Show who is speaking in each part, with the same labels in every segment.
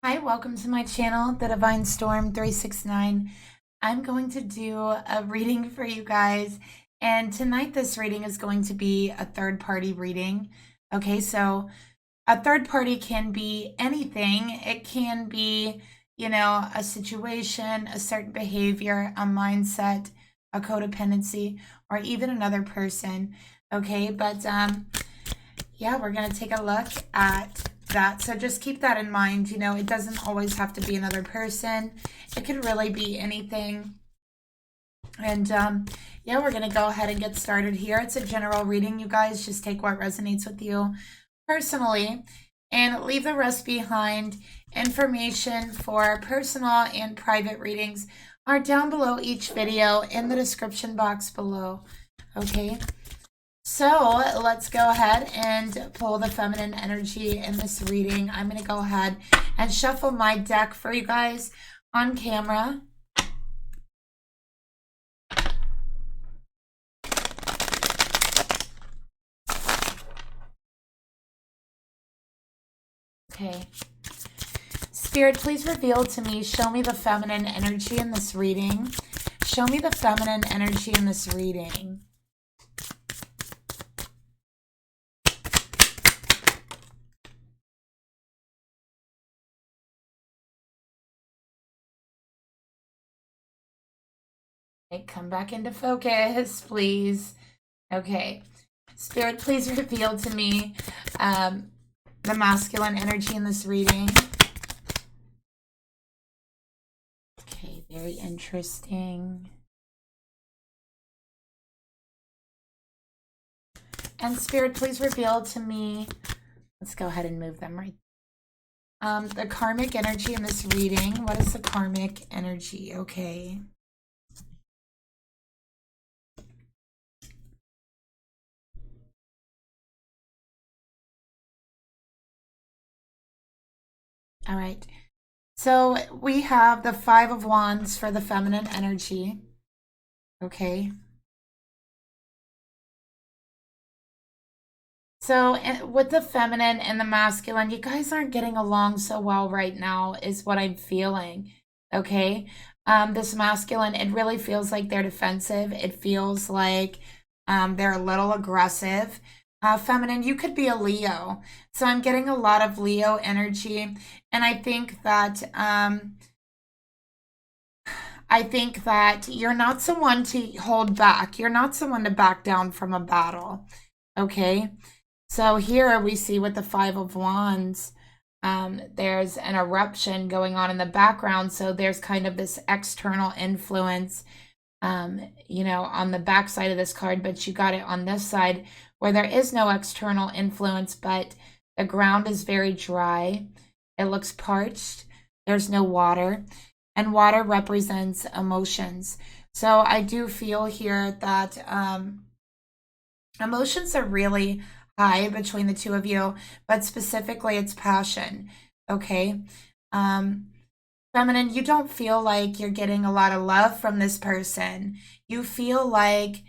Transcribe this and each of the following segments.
Speaker 1: Hi, welcome to my channel, The Divine Storm 369. I'm going to do a reading for you guys, and tonight this reading is going to be a third-party reading. Okay, so a third party can be anything. It can be, a situation, a certain behavior, a mindset, a codependency, or even another person. Okay, but yeah, we're going to take a look at that. So just keep that in mind. It doesn't always have to be another person. It could really be anything. And yeah, we're going to go ahead and get started here. It's a general reading, you guys. Just take what resonates with you personally and leave the rest behind. Information for personal and private readings are down below each video in the description box below. Okay. So let's go ahead and pull the feminine energy in this reading. I'm going to go ahead and shuffle my deck for you guys on camera. Okay. Spirit, please reveal to me, show me the feminine energy in this reading. Show me the feminine energy in this reading. Okay, come back into focus, please. Okay. Spirit, please reveal to me the masculine energy in this reading. Okay, very interesting. And Spirit, please reveal to me, let's go ahead and move them right. The karmic energy in this reading. What is the karmic energy? Okay. All right. So we have the Five of Wands for the feminine energy. Okay. So with the feminine and the masculine, you guys aren't getting along so well right now is what I'm feeling. Okay. This masculine, it really feels like they're defensive. It feels like they're a little aggressive. Feminine, you could be a Leo. So I'm getting a lot of Leo energy. And I think that you're not someone to hold back. You're not someone to back down from a battle. Okay. So here we see with the Five of Wands, there's an eruption going on in the background. So there's kind of this external influence, on the back side of this card, but you got it on this side where there is no external influence, but the ground is very dry. It looks parched. There's no water, and water represents emotions. So I do feel here that emotions are really high between the two of you, but specifically it's passion. Okay. Feminine, you don't feel like you're getting a lot of love from this person. You feel like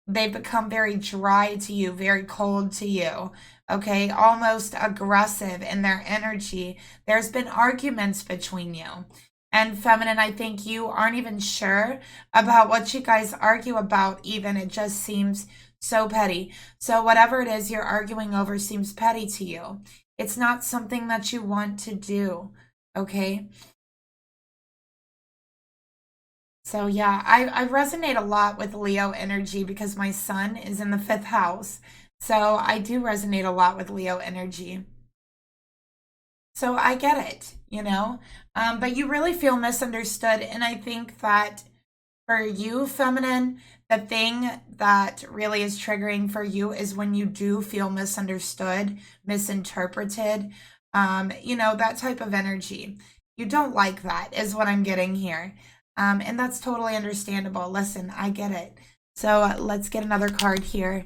Speaker 1: they've become very dry to you, very cold to you. Okay, almost aggressive in their energy. There's been arguments between you. And feminine, I think you aren't even sure about what you guys argue about even. It just seems so petty. So whatever it is you're arguing over seems petty to you. It's not something that you want to do, okay? So yeah, I resonate a lot with Leo energy because my sun is in the 5th house. So I do resonate a lot with Leo energy. So I get it, but you really feel misunderstood. And I think that for you, feminine, the thing that really is triggering for you is when you do feel misunderstood, misinterpreted, that type of energy. You don't like that is what I'm getting here. And that's totally understandable. Listen, I get it. So let's get another card here.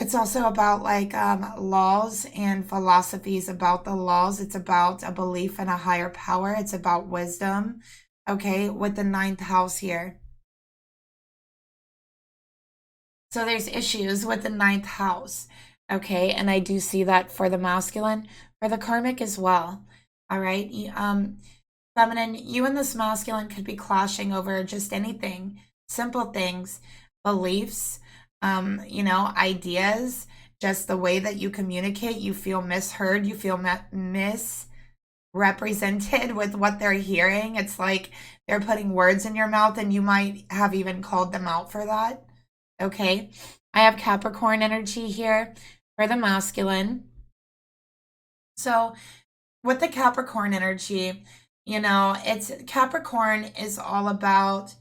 Speaker 1: It's also about like laws and philosophies about the laws. It's about a belief in a higher power. It's about wisdom. Okay, with the ninth house here. So there's issues with the ninth house. Okay, and I do see that for the masculine, for the karmic as well. All right. Feminine, you and this masculine could be clashing over just anything, simple things, beliefs, ideas, just the way that you communicate. You feel misheard, you feel misrepresented with what they're hearing. It's like they're putting words in your mouth, and you might have even called them out for that. Okay. I have Capricorn energy here for the masculine. So, with the Capricorn energy, it's Capricorn is all about,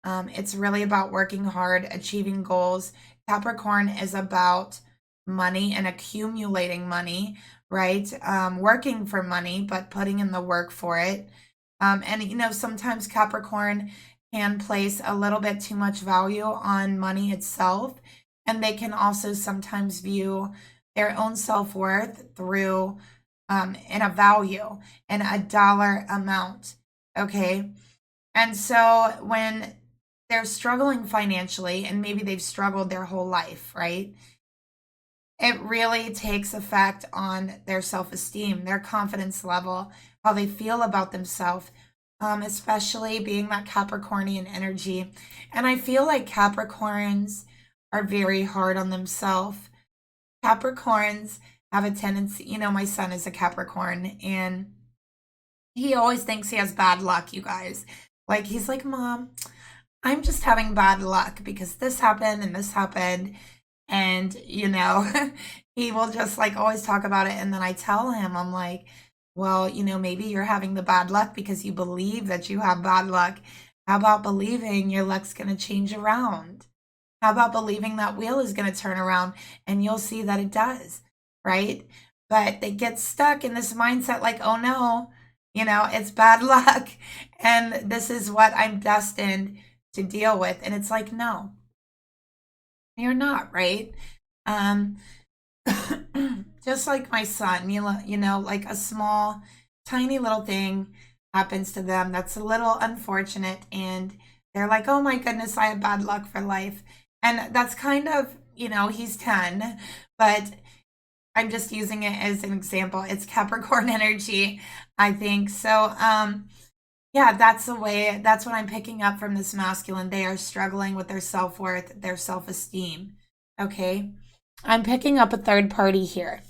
Speaker 1: it's really about working hard, achieving goals. Capricorn is about money and accumulating money, right? Working for money, but putting in the work for it. And, sometimes Capricorn can place a little bit too much value on money itself. And they can also sometimes view their own self worth through in a value and a dollar amount. Okay. And so when they're struggling financially, and maybe they've struggled their whole life, right? It really takes effect on their self esteem, their confidence level, how they feel about themselves, especially being that Capricornian energy. And I feel like Capricorns are very hard on themselves. Capricorns have a tendency, my son is a Capricorn, and he always thinks he has bad luck, you guys. Like, he's like, Mom, I'm just having bad luck because this happened and this happened. And, he will just like always talk about it. And then I tell him, I'm like, well, maybe you're having the bad luck because you believe that you have bad luck. How about believing your luck's going to change around? How about believing that wheel is going to turn around, and you'll see that it does, right? But they get stuck in this mindset like, oh no, it's bad luck. And this is what I'm destined to deal with. And it's like, no, you're not, right? Um, just like my son, like a small, tiny little thing happens to them that's a little unfortunate, and they're like, oh my goodness, I have bad luck for life. And that's kind of, he's 10, but I'm just using it as an example. It's Capricorn energy, I think. So, yeah, that's what I'm picking up from this masculine. They are struggling with their self worth, their self esteem. Okay. I'm picking up a third party here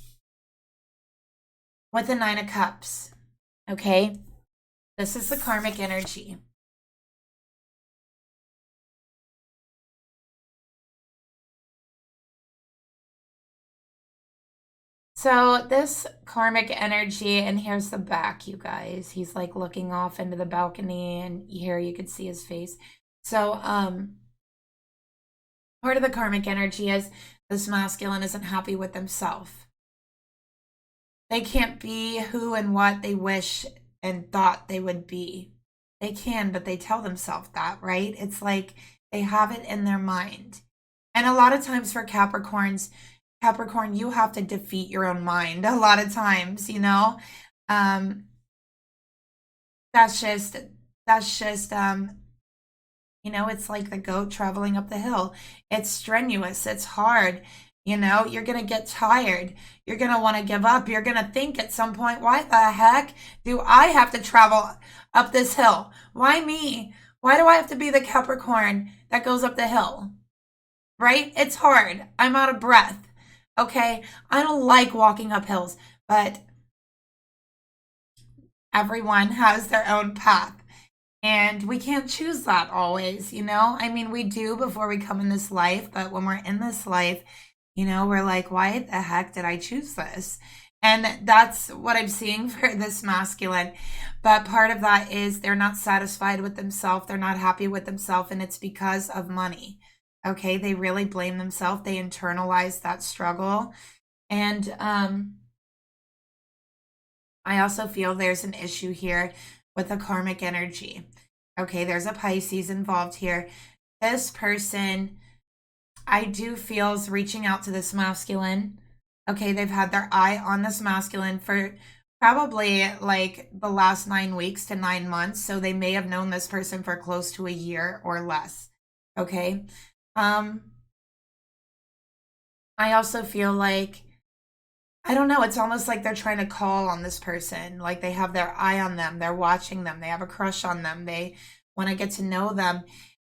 Speaker 1: with the Nine of Cups. Okay. This is the karmic energy. So this karmic energy, and here's the back, you guys. He's like looking off into the balcony, and here you could see his face. So part of the karmic energy is this masculine isn't happy with themselves. They can't be who and what they wish and thought they would be. They can, but they tell themselves that, right? It's like they have it in their mind. And a lot of times for Capricorn, you have to defeat your own mind a lot of times, Um, that's just it's like the goat traveling up the hill. It's strenuous, it's hard. You're going to get tired. You're going to want to give up. You're going to think at some point, why the heck do I have to travel up this hill? Why me? Why do I have to be the Capricorn that goes up the hill? Right? It's hard. I'm out of breath. Okay? I don't like walking up hills, but everyone has their own path. And we can't choose that always, I mean, we do before we come in this life, but when we're in this life, we're like, why the heck did I choose this? And that's what I'm seeing for this masculine. But part of that is they're not satisfied with themselves. They're not happy with themselves. And it's because of money. Okay. They really blame themselves. They internalize that struggle. And I also feel there's an issue here with the karmic energy. Okay. There's a Pisces involved here. This person I do feel is reaching out to this masculine. Okay, they've had their eye on this masculine for probably like the last 9 weeks to 9 months. So they may have known this person for close to a year or less. Okay. I also feel like, I don't know, it's almost like they're trying to call on this person. Like they have their eye on them, they're watching them, they have a crush on them, they want to get to know them.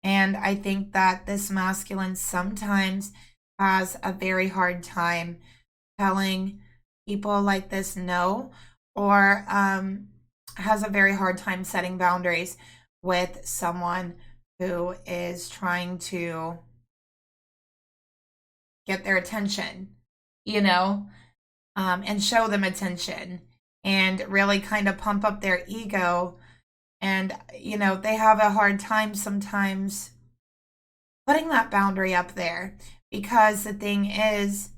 Speaker 1: And I think that this masculine sometimes has a very hard time telling people like this no, or has a very hard time setting boundaries with someone who is trying to get their attention, you know, and show them attention and really kind of pump up their ego. And, you know, they have a hard time sometimes putting that boundary up there, because the thing is,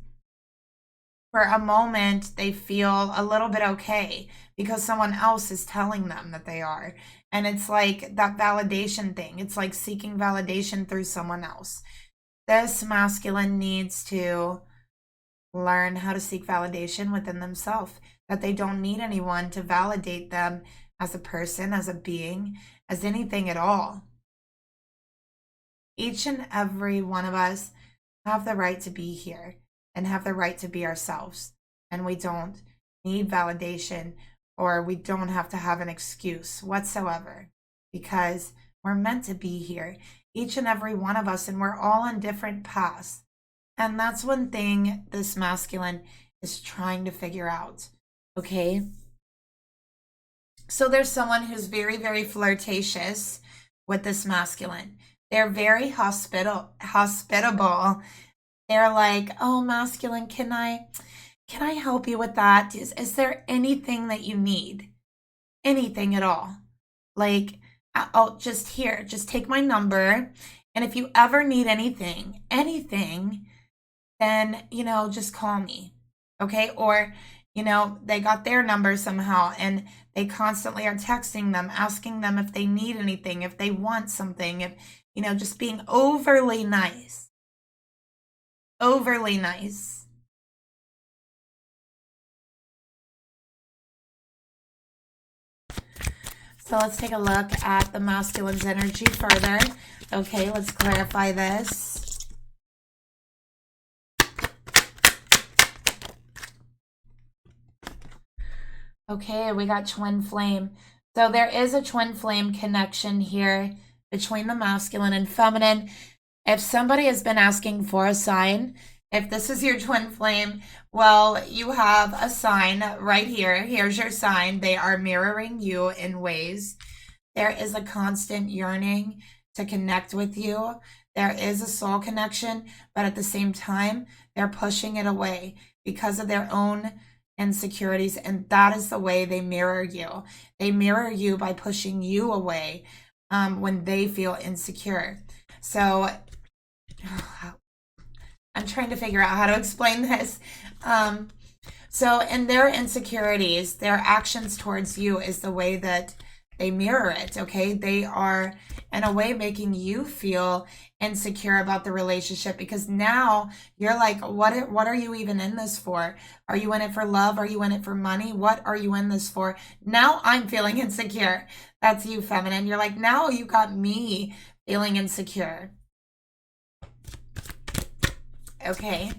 Speaker 1: for a moment, they feel a little bit okay because someone else is telling them that they are. And it's like that validation thing. It's like seeking validation through someone else. This masculine needs to learn how to seek validation within themselves, that they don't need anyone to validate them as a person, as a being, as anything at all. Each and every one of us have the right to be here and have the right to be ourselves. And we don't need validation, or we don't have to have an excuse whatsoever, because we're meant to be here, each and every one of us, and we're all on different paths. And that's one thing this masculine is trying to figure out, okay? So there's someone who's very, very flirtatious with this masculine. They're very hospitable. They're like, oh, masculine, can I help you with that? Is there anything that you need? Anything at all? Like, I'll just take my number. And if you ever need anything, then, you know, just call me. Okay. Or, you know, they got their number somehow and they constantly are texting them, asking them if they need anything, if they want something, if, you know, just being overly nice. Overly nice. So let's take a look at the masculine's energy further. Okay, let's clarify this. Okay, we got twin flame. So there is a twin flame connection here between the masculine and feminine. If somebody has been asking for a sign, if this is your twin flame, well, you have a sign right here. Here's your sign. They are mirroring you in ways. There is a constant yearning to connect with you. There is a soul connection, but at the same time, they're pushing it away because of their own insecurities, and that is the way they mirror you. They mirror you by pushing you away when they feel insecure. So I'm trying to figure out how to explain this. So in their insecurities, their actions towards you is the way that they mirror it, okay? They are, in a way, making you feel insecure about the relationship, because now you're like, what are you even in this for? Are you in it for love? Are you in it for money? What are you in this for? Now I'm feeling insecure. That's you, feminine. You're like, now you got me feeling insecure. Okay.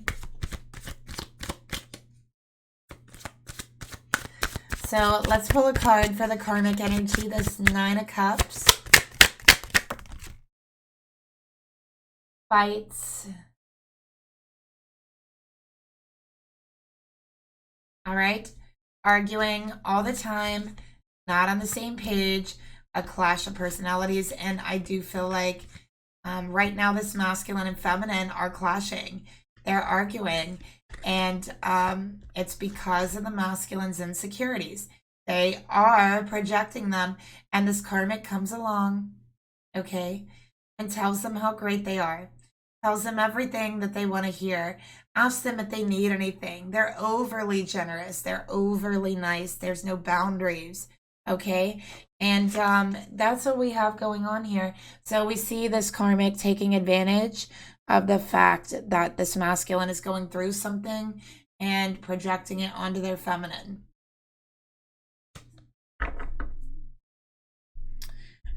Speaker 1: So let's pull a card for the karmic energy, this Nine of Cups. Fights. All right. Arguing all the time, not on the same page, a clash of personalities. And I do feel like right now this masculine and feminine are clashing. They're arguing. And it's because of the masculine's insecurities. They are projecting them. And this karmic comes along, okay, and tells them how great they are. Tells them everything that they want to hear. Asks them if they need anything. They're overly generous. They're overly nice. There's no boundaries, okay? And that's what we have going on here. So we see this karmic taking advantage of the fact that this masculine is going through something and projecting it onto their feminine.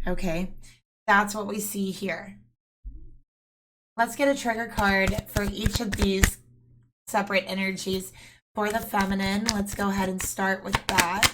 Speaker 1: Okay, that's what we see here. Let's get a trigger card for each of these separate energies. For the feminine, let's go ahead and start with that.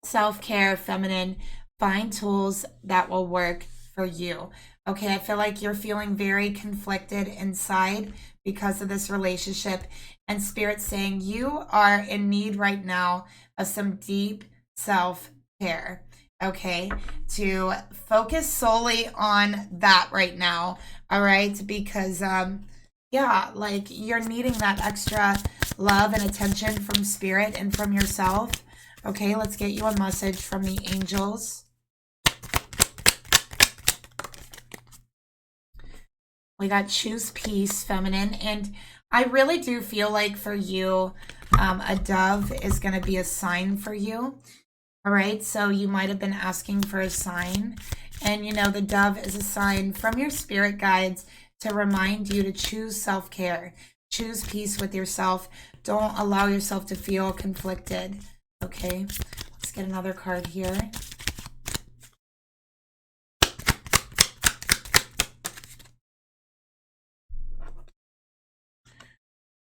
Speaker 1: Self-care, feminine, find tools that will work for you. Okay, I feel like you're feeling very conflicted inside because of this relationship, and Spirit's saying you are in need right now of some deep self-care. Okay, to focus solely on that right now. All right, because yeah, like you're needing that extra love and attention from Spirit and from yourself. Okay, let's get you a message from the angels. We got choose peace, feminine, and I really do feel like for you, a dove is going to be a sign for you. All right, so you might have been asking for a sign, and you know the dove is a sign from your spirit guides to remind you to choose self-care, choose peace with yourself. Don't allow yourself to feel conflicted. Okay, let's get another card here.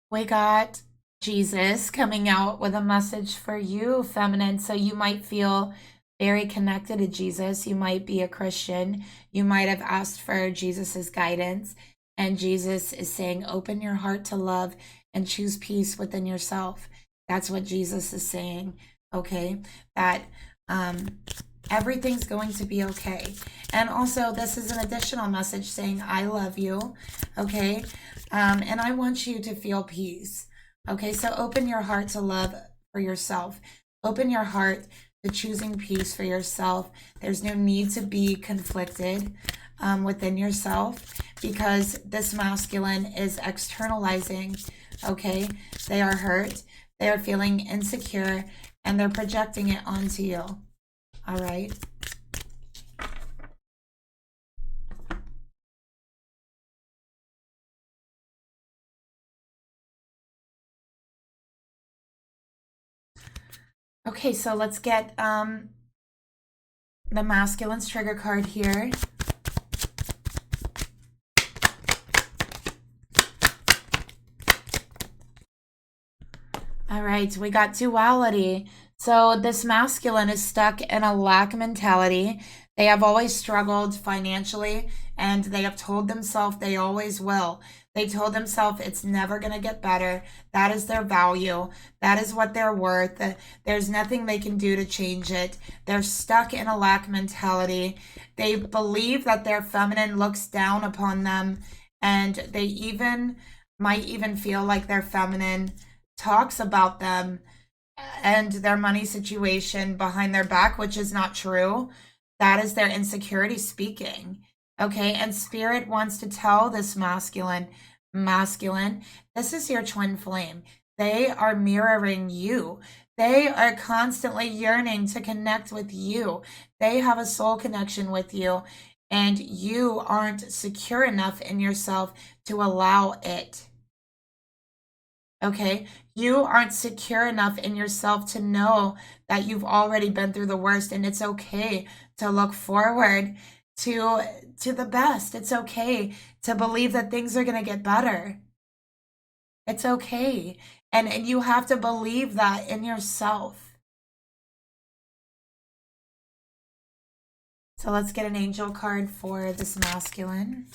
Speaker 1: We got Jesus coming out with a message for you, feminine. So you might feel very connected to Jesus. You might be a Christian. You might have asked for Jesus's guidance. And Jesus is saying, open your heart to love and choose peace within yourself. That's what Jesus is saying, okay? That everything's going to be okay. And also, this is an additional message saying, I love you, okay? And I want you to feel peace. Okay, so open your heart to love for yourself. Open your heart to choosing peace for yourself. There's no need to be conflicted within yourself because this masculine is externalizing, okay? They are hurt, they are feeling insecure, and they're projecting it onto you, all right? Okay, so let's get the masculine's trigger card here. All right, we got duality. So this masculine is stuck in a lack mentality. They have always struggled financially, and they have told themselves they always will. They told themselves it's never going to get better. That is their value. That is what they're worth. There's nothing they can do to change it. They're stuck in a lack mentality. They believe that their feminine looks down upon them, and they might even feel like their feminine talks about them and their money situation behind their back, which is not true. That is their insecurity speaking. Okay, and Spirit wants to tell this masculine, this is your twin flame. They are mirroring you. They are constantly yearning to connect with you. They have a soul connection with you, and you aren't secure enough in yourself to allow it. Okay, you aren't secure enough in yourself to know that you've already been through the worst, and it's okay to look forward to the best. It's okay to believe that things are going to get better. It's okay. And you have to believe that in yourself. So let's get an angel card for this masculine.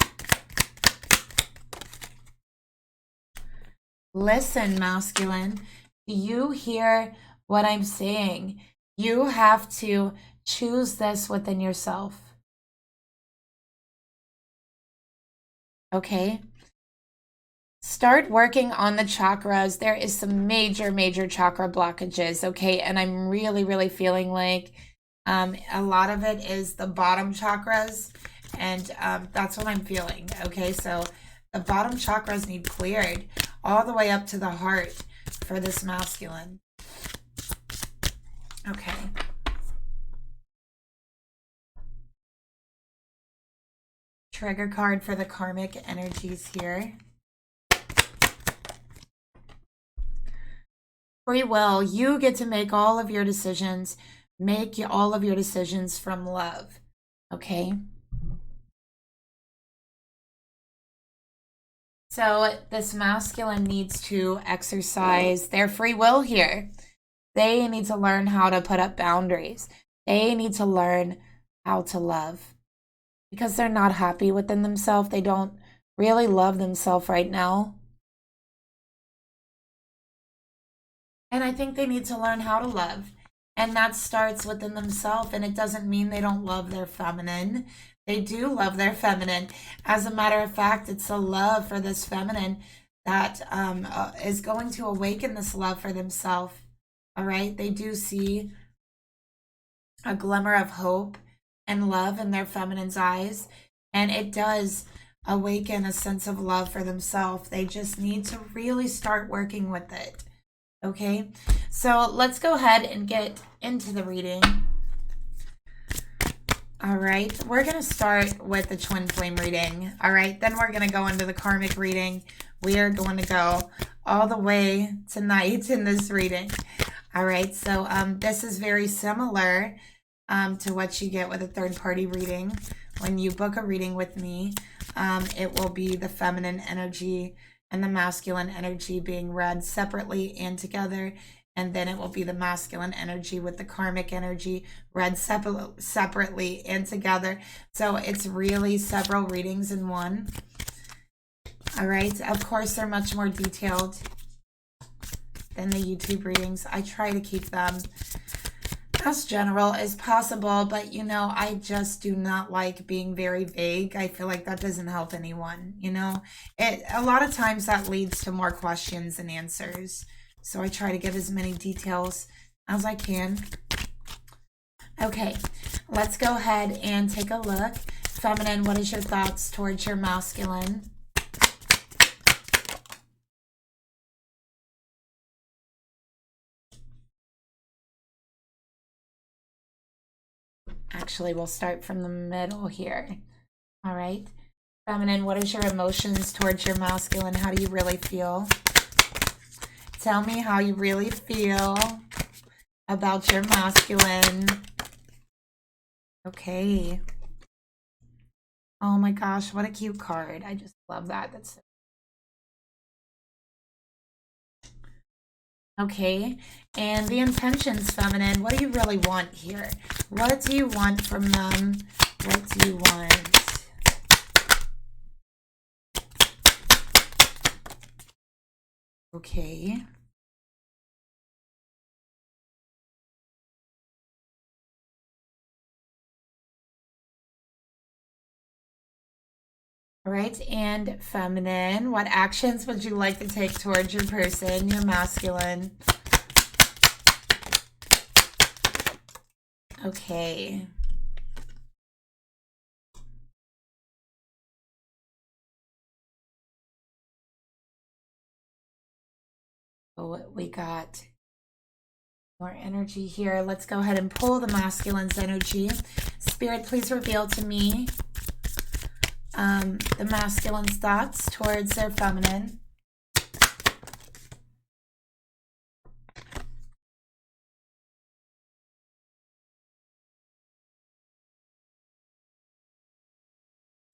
Speaker 1: Listen, masculine, do you hear what I'm saying? You have to choose this within yourself. Okay? Start working on the chakras. There is some major chakra blockages, okay? And I'm really feeling like a lot of it is the bottom chakras, and that's what I'm feeling, okay? So the bottom chakras need cleared all the way up to the heart for this masculine. Okay. trigger card for the karmic energies here. Free will. You get to make all of your decisions. Make all of your decisions from love. Okay? So this masculine needs to exercise their free will here. They need to learn how to put up boundaries. They need to learn how to love. Because they're not happy within themselves. They don't really love themselves right now. And I think they need to learn how to love. And that starts within themselves. And it doesn't mean they don't love their feminine. They do love their feminine. As a matter of fact, it's a love for this feminine that is going to awaken this love for themselves. All right? They do see a glimmer of hope and love in their feminine's eyes. And it does awaken a sense of love for themselves. They just need to really start working with it. Okay, so let's go ahead and get into the reading. All right, we're going to start with the twin flame reading. All right, then we're going to go into the karmic reading. We are going to go all the way tonight in this reading. All right, so this is very similar to what you get with a third-party reading. When you book a reading with me, it will be the feminine energy and the masculine energy being read separately and together. And then it will be the masculine energy with the karmic energy read separately and together. So it's really several readings in one. All right. Of course, they're much more detailed than the YouTube readings. I try to keep them as general as possible, but you know, I just do not like being very vague. I feel like that doesn't help anyone, you know. A lot of times that leads to more questions than answers. So I try to give as many details as I can. Okay, let's go ahead and take a look. Feminine, what is your thoughts towards your masculine? Actually, we'll start from the middle here. All right. Feminine, what is your emotions towards your masculine? How do you really feel? Tell me how you really feel about your masculine. Okay. Oh my gosh, what a cute card. I just love that. That's so okay, and the intentions, feminine. What do you really want here? What do you want from them? What do you want? Okay. All right, and feminine. What actions would you like to take towards your person, your masculine? Okay. Oh, we got more energy here. Let's go ahead and pull the masculine's energy. Spirit, please reveal to me the masculine's thoughts towards their feminine.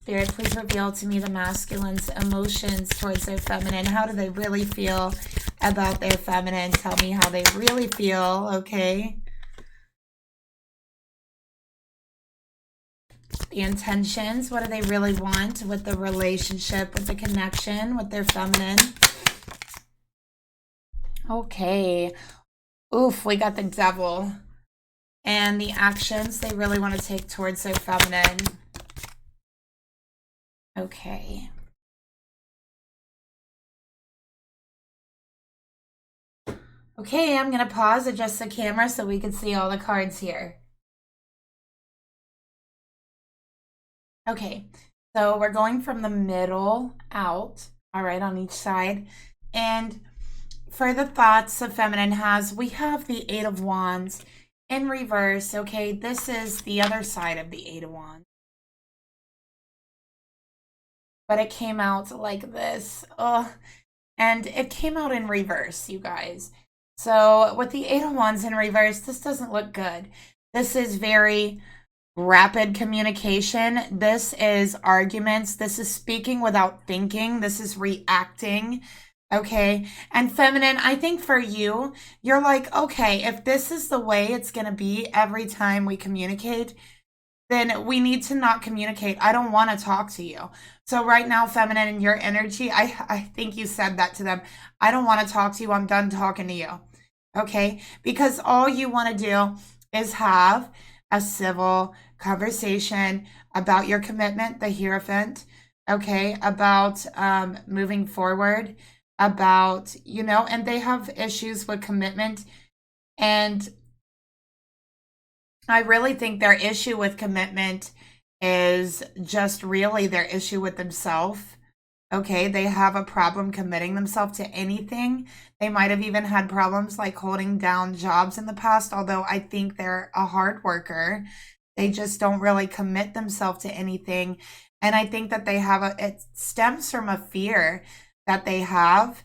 Speaker 1: Spirit, please reveal to me the masculine's emotions towards their feminine. How do they really feel about their feminine? Tell me how they really feel, okay? The intentions, what do they really want with the relationship, with the connection, with their feminine? Okay. Oof, we got the devil. And the actions they really want to take towards their feminine. Okay. Okay, I'm going to pause, adjust the camera so we can see all the cards here. Okay, so we're going from the middle out, all right, on each side. And for the thoughts the feminine has, we have the Eight of Wands in reverse, okay? This is the other side of the Eight of Wands. but it came out like this. Ugh. And it came out in reverse, you guys. So with the Eight of Wands in reverse, this doesn't look good. This is very rapid communication. This is arguments. This is speaking without thinking. This is reacting. Okay. And feminine, I think for you, you're like, okay, if this is the way it's going to be every time we communicate, then we need to not communicate. I don't want to talk to you. So right now, feminine, in your energy, I think you said that to them. I don't want to talk to you. I'm done talking to you. Okay? Because all you want to do is have a civil conversation about your commitment, the Hierophant, okay? About moving forward, about, you know, and they have issues with commitment. And I really think their issue with commitment is just really their issue with themselves. Okay, they have a problem committing themselves to anything. They might have even had problems like holding down jobs in the past, although I think they're a hard worker. They just don't really commit themselves to anything. And I think that they have it stems from a fear that they have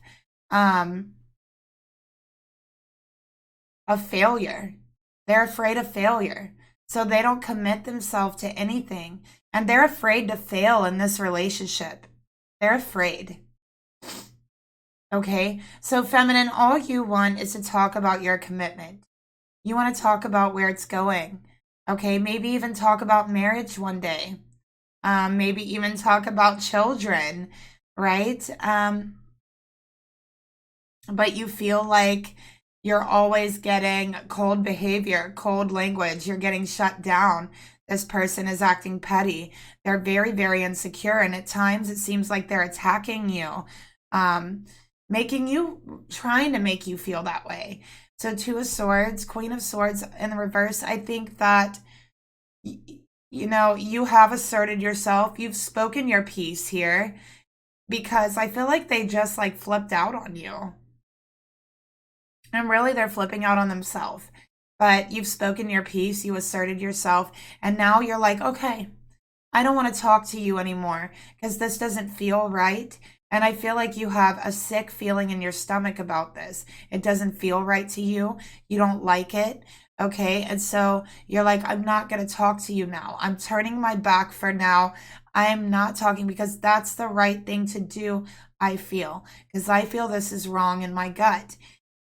Speaker 1: of failure. They're afraid of failure. So they don't commit themselves to anything. And they're afraid to fail in this relationship. They're afraid. Okay? So feminine, all you want is to talk about your commitment. You want to talk about where it's going. Okay? Maybe even talk about marriage one day. Maybe even talk about children, right? But you feel like you're always getting cold behavior, cold language. You're getting shut down. This person is acting petty. They're very, very insecure. And at times it seems like they're attacking you, trying to make you feel that way. So Two of Swords, Queen of Swords in the reverse. I think that, you know, you have asserted yourself. You've spoken your piece here because I feel like they just like flipped out on you. And really, they're flipping out on themselves. But you've spoken your piece, you asserted yourself, and now you're like, okay, I don't want to talk to you anymore because this doesn't feel right. And I feel like you have a sick feeling in your stomach about this. It doesn't feel right to you. You don't like it. Okay. And so you're like, I'm not going to talk to you now. I'm turning my back for now. I am not talking because that's the right thing to do, I feel. Because I feel this is wrong in my gut.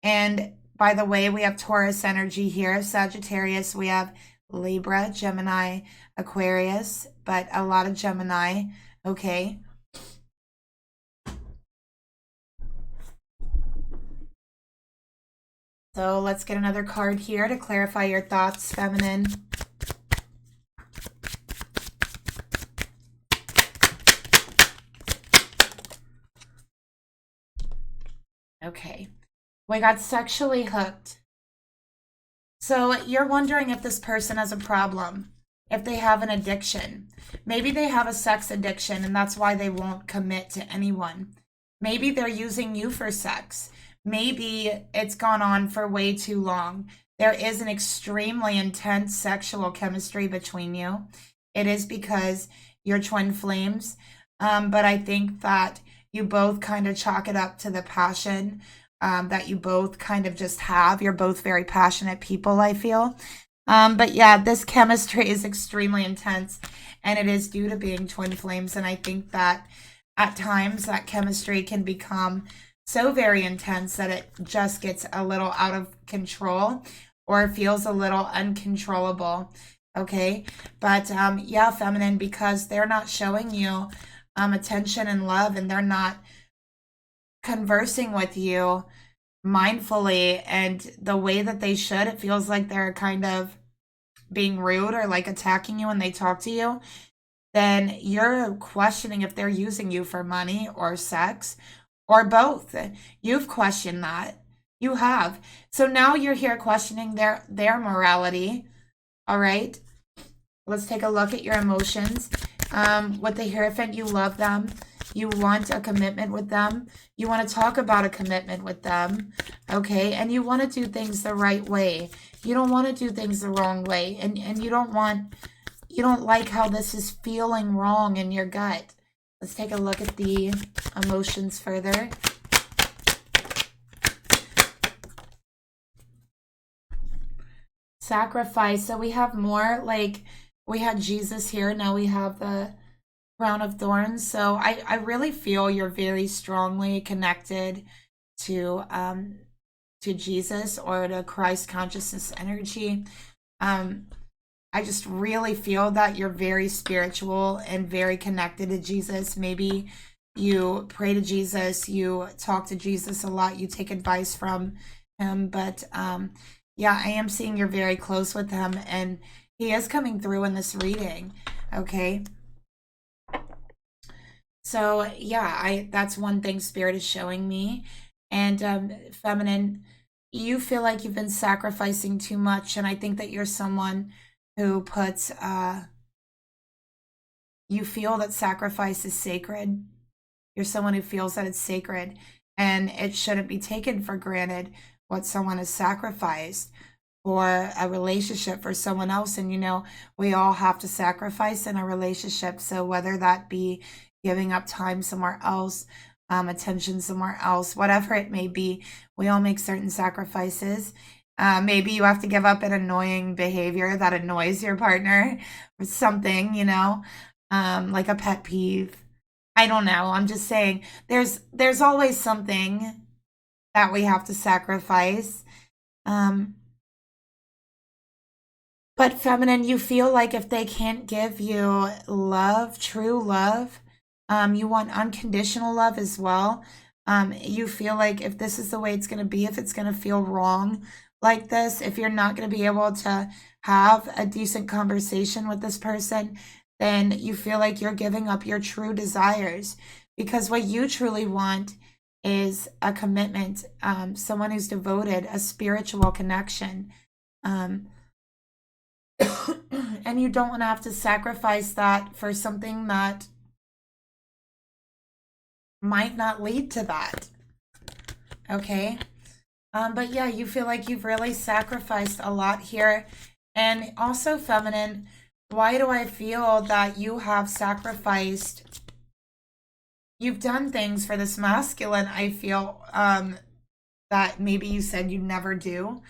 Speaker 1: And by the way, we have Taurus energy here, Sagittarius, we have Libra, Gemini, Aquarius, but a lot of Gemini, okay? So let's get another card here to clarify your thoughts, feminine. Okay. We got sexually hooked. So you're wondering if this person has a problem, if they have an addiction. Maybe they have a sex addiction and that's why they won't commit to anyone. Maybe they're using you for sex. Maybe it's gone on for way too long. There is an extremely intense sexual chemistry between you. It is because you're twin flames. But I think that you both kind of chalk it up to the passion that you both kind of just have. You're both very passionate people, I feel. But yeah, this chemistry is extremely intense and it is due to being twin flames. And I think that at times that chemistry can become so very intense that it just gets a little out of control or feels a little uncontrollable. Okay. But yeah, feminine, because they're not showing you attention and love and they're not conversing with you mindfully and the way that they should, it feels like they're kind of being rude or like attacking you when they talk to you, then you're questioning if they're using you for money or sex or both. You've questioned that. You have. So now you're here questioning their morality. All right. Let's take a look at your emotions. With the Hierophant, you love them. You want a commitment with them. You want to talk about a commitment with them. Okay. And you want to do things the right way. You don't want to do things the wrong way. And you don't like how this is feeling wrong in your gut. Let's take a look at the emotions further. Sacrifice. So we have more, like we had Jesus here. Now we have the crown of thorns. So I really feel you're very strongly connected to Jesus or to Christ consciousness energy. I just really feel that you're very spiritual and very connected to Jesus. Maybe you pray to Jesus, you talk to Jesus a lot, you take advice from him, but yeah, I am seeing you're very close with him, and he is coming through in this reading. Okay. So yeah, I that's one thing Spirit is showing me. And feminine, you feel like you've been sacrificing too much, and I think that you're someone who puts you feel that sacrifice is sacred. You're someone who feels that it's sacred and it shouldn't be taken for granted what someone has sacrificed for a relationship for someone else. And we all have to sacrifice in a relationship. So whether that be giving up time somewhere else, attention somewhere else, whatever it may be, we all make certain sacrifices. Maybe you have to give up an annoying behavior that annoys your partner or something, like a pet peeve. I don't know. I'm just saying there's always something that we have to sacrifice. But feminine, you feel like if they can't give you love, true love, you want unconditional love as well. You feel like if this is the way it's going to be, if it's going to feel wrong like this, if you're not going to be able to have a decent conversation with this person, then you feel like you're giving up your true desires, because what you truly want is a commitment, someone who's devoted, a spiritual connection. And you don't want to have to sacrifice that for something that might not lead to that. Okay. But yeah, you feel like you've really sacrificed a lot here. And also, feminine, why do I feel that you have sacrificed? You've done things for this masculine, I feel, that maybe you said you never do,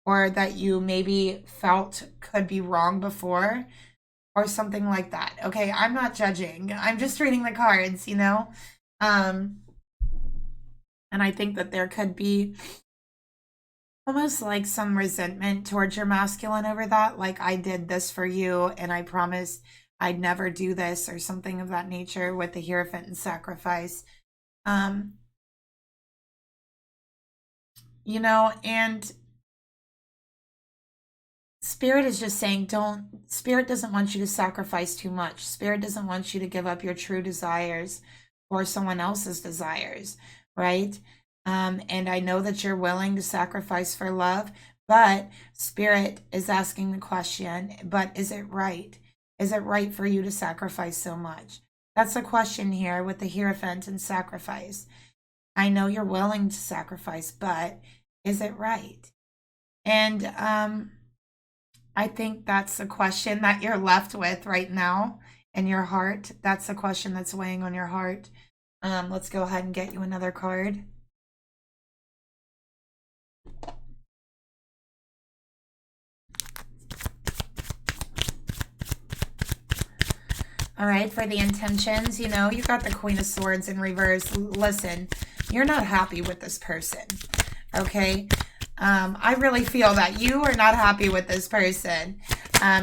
Speaker 1: or that you maybe felt could be wrong before, or something like that. Okay, I'm not judging. I'm just reading the cards, Um, and I think that there could be almost like some resentment towards your masculine over that. Like, I did this for you and I promised I'd never do this, or something of that nature with the Hierophant and sacrifice. And Spirit is just saying, Spirit doesn't want you to sacrifice too much. Spirit doesn't want you to give up your true desires for someone else's desires, right? And I know that you're willing to sacrifice for love, but Spirit is asking the question, but is it right? Is it right for you to sacrifice so much? That's the question here with the Hierophant and sacrifice. I know you're willing to sacrifice, but is it right? And I think that's the question that you're left with right now in your heart. That's the question that's weighing on your heart. Let's go ahead and get you another card. All right, for the intentions, you got the Queen of Swords in reverse. Listen, you're not happy with this person, okay? I really feel that you are not happy with this person.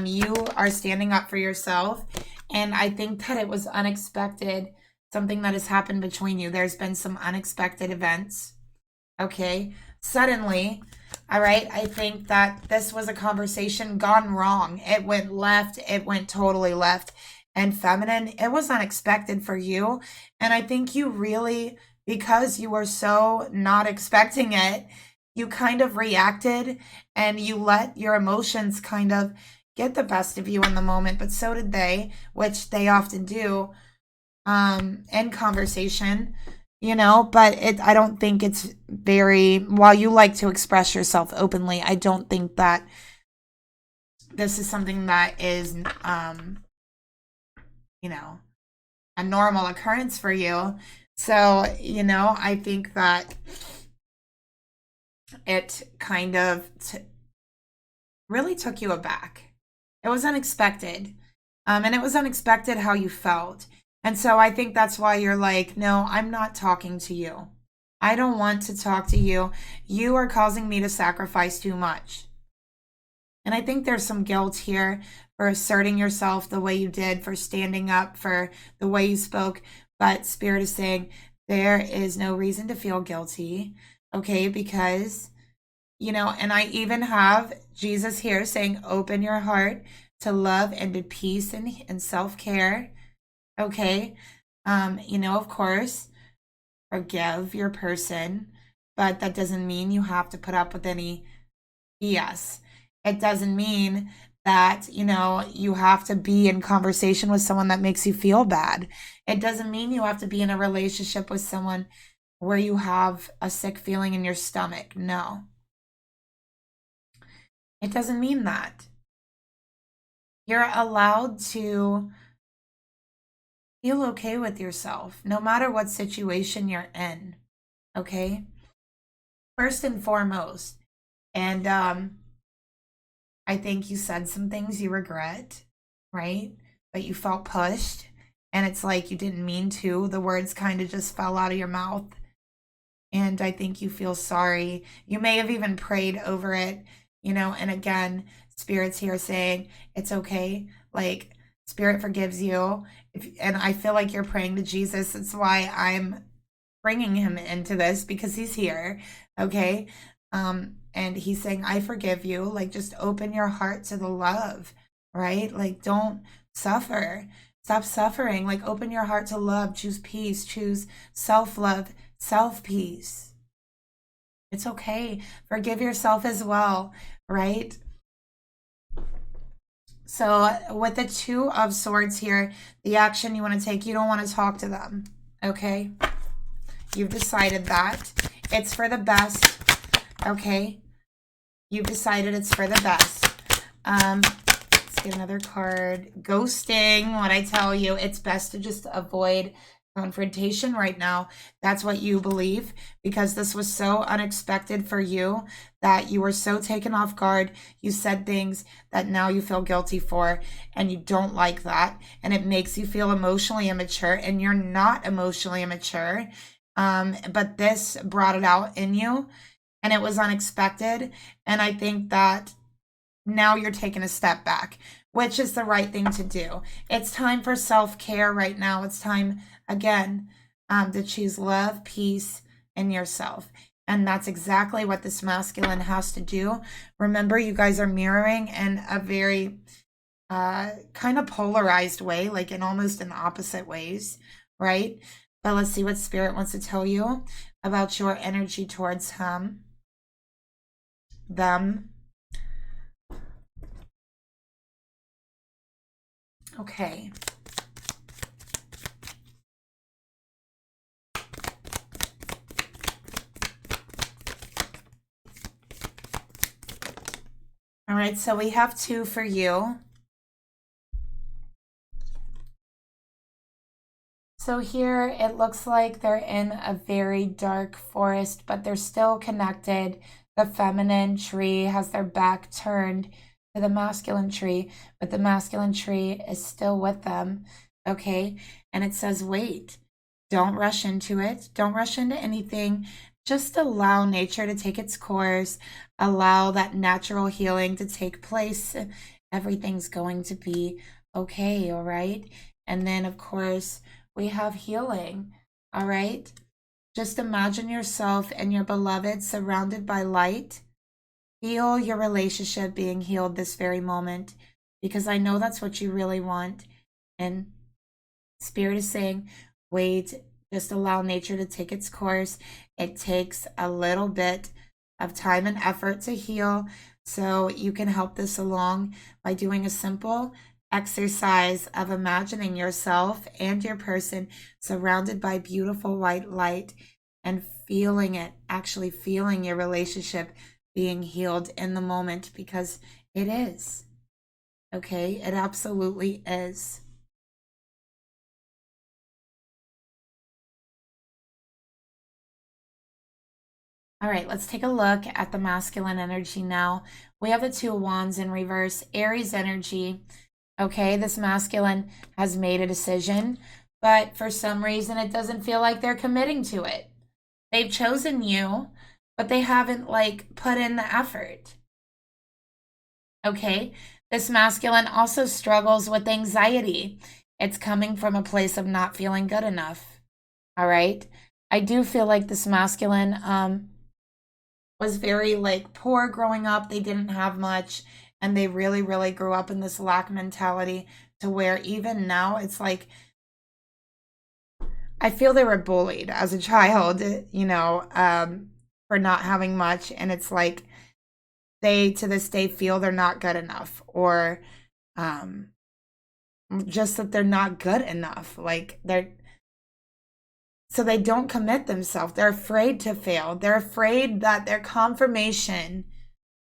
Speaker 1: You are standing up for yourself, and I think that it was unexpected, something that has happened between you. There's been some unexpected events, okay? Suddenly, all right, I think that this was a conversation gone wrong. It went left. It went totally left. And feminine, it was unexpected for you. And I think you really, because you were so not expecting it, you kind of reacted and you let your emotions kind of get the best of you in the moment, but so did they, which they often do in conversation, but I don't think it's while you like to express yourself openly, I don't think that this is something that is, a normal occurrence for you. So, I think that it kind of really took you aback. It was unexpected. And it was unexpected how you felt. And so I think that's why you're like, no, I'm not talking to you. I don't want to talk to you. You are causing me to sacrifice too much. And I think there's some guilt here for asserting yourself the way you did, for standing up, for the way you spoke. But Spirit is saying there is no reason to feel guilty, okay? Because, and I even have Jesus here saying, open your heart to love and to peace and self-care, okay? Of course, forgive your person, but that doesn't mean you have to put up with any BS. It doesn't mean that, you have to be in conversation with someone that makes you feel bad. It doesn't mean you have to be in a relationship with someone where you have a sick feeling in your stomach. No. It doesn't mean that. You're allowed to feel okay with yourself, no matter what situation you're in. Okay? First and foremost. And I think you said some things you regret, right? But you felt pushed. And it's like you didn't mean to. The words kind of just fell out of your mouth. And I think you feel sorry. You may have even prayed over it, and again, Spirit's here saying it's okay. Like, Spirit forgives you. And I feel like you're praying to Jesus. That's why I'm bringing him into this, because he's here, okay? And he's saying, I forgive you. Like, just open your heart to the love, right? Like, don't suffer. Stop suffering. Like, open your heart to love. Choose peace. Choose self-love, self-peace. It's okay. Forgive yourself as well, right? So with the Two of Swords here, the action you want to take, you don't want to talk to them, okay? You've decided that. It's for the best, okay? You've decided it's for the best. Let's get another card. Ghosting, what I tell you, it's best to just avoid confrontation right now. That's what you believe, because this was so unexpected for you that you were so taken off guard. You said things that now you feel guilty for, and you don't like that, and it makes you feel emotionally immature, and you're not emotionally immature. But this brought it out in you, and it was unexpected. And I think that now you're taking a step back, which is the right thing to do. It's time for self-care right now. It's time, again, to choose love, peace, and yourself. And that's exactly what this masculine has to do. Remember, you guys are mirroring in a very kind of polarized way, like in almost in opposite ways, right? But let's see what Spirit wants to tell you about your energy towards them. Okay. All right, so we have two for you. So here it looks like they're in a very dark forest, but they're still connected. The feminine tree has their back turned to the masculine tree, but the masculine tree is still with them, okay? And it says, wait, don't rush into it. Don't rush into anything. Just allow nature to take its course. Allow that natural healing to take place. Everything's going to be okay, all right? And then, of course, we have healing, all right? Just imagine yourself and your beloved surrounded by light. Feel your relationship being healed this very moment, because I know that's what you really want. And Spirit is saying, wait, just allow nature to take its course. It takes a little bit of time and effort to heal. So you can help this along by doing a simple exercise of imagining yourself and your person surrounded by beautiful white light and feeling it, actually feeling your relationship being healed in the moment, because it is. Okay, it absolutely is. All right, let's take a look at the masculine energy now. We have the Two of Wands in reverse, Aries energy. Okay, this masculine has made a decision, but for some reason it doesn't feel like they're committing to it. They've chosen you, but they haven't like put in the effort. Okay, this masculine also struggles with anxiety. It's coming from a place of not feeling good enough. All right, I do feel like this masculine was very like poor growing up. They didn't have much, and they really, really grew up in this lack mentality to where even now it's like I feel they were bullied as a child, for not having much. And it's like they to this day feel they're not good enough, or um, just that they're not good enough. So they don't commit themselves. They're afraid to fail. They're afraid that their confirmation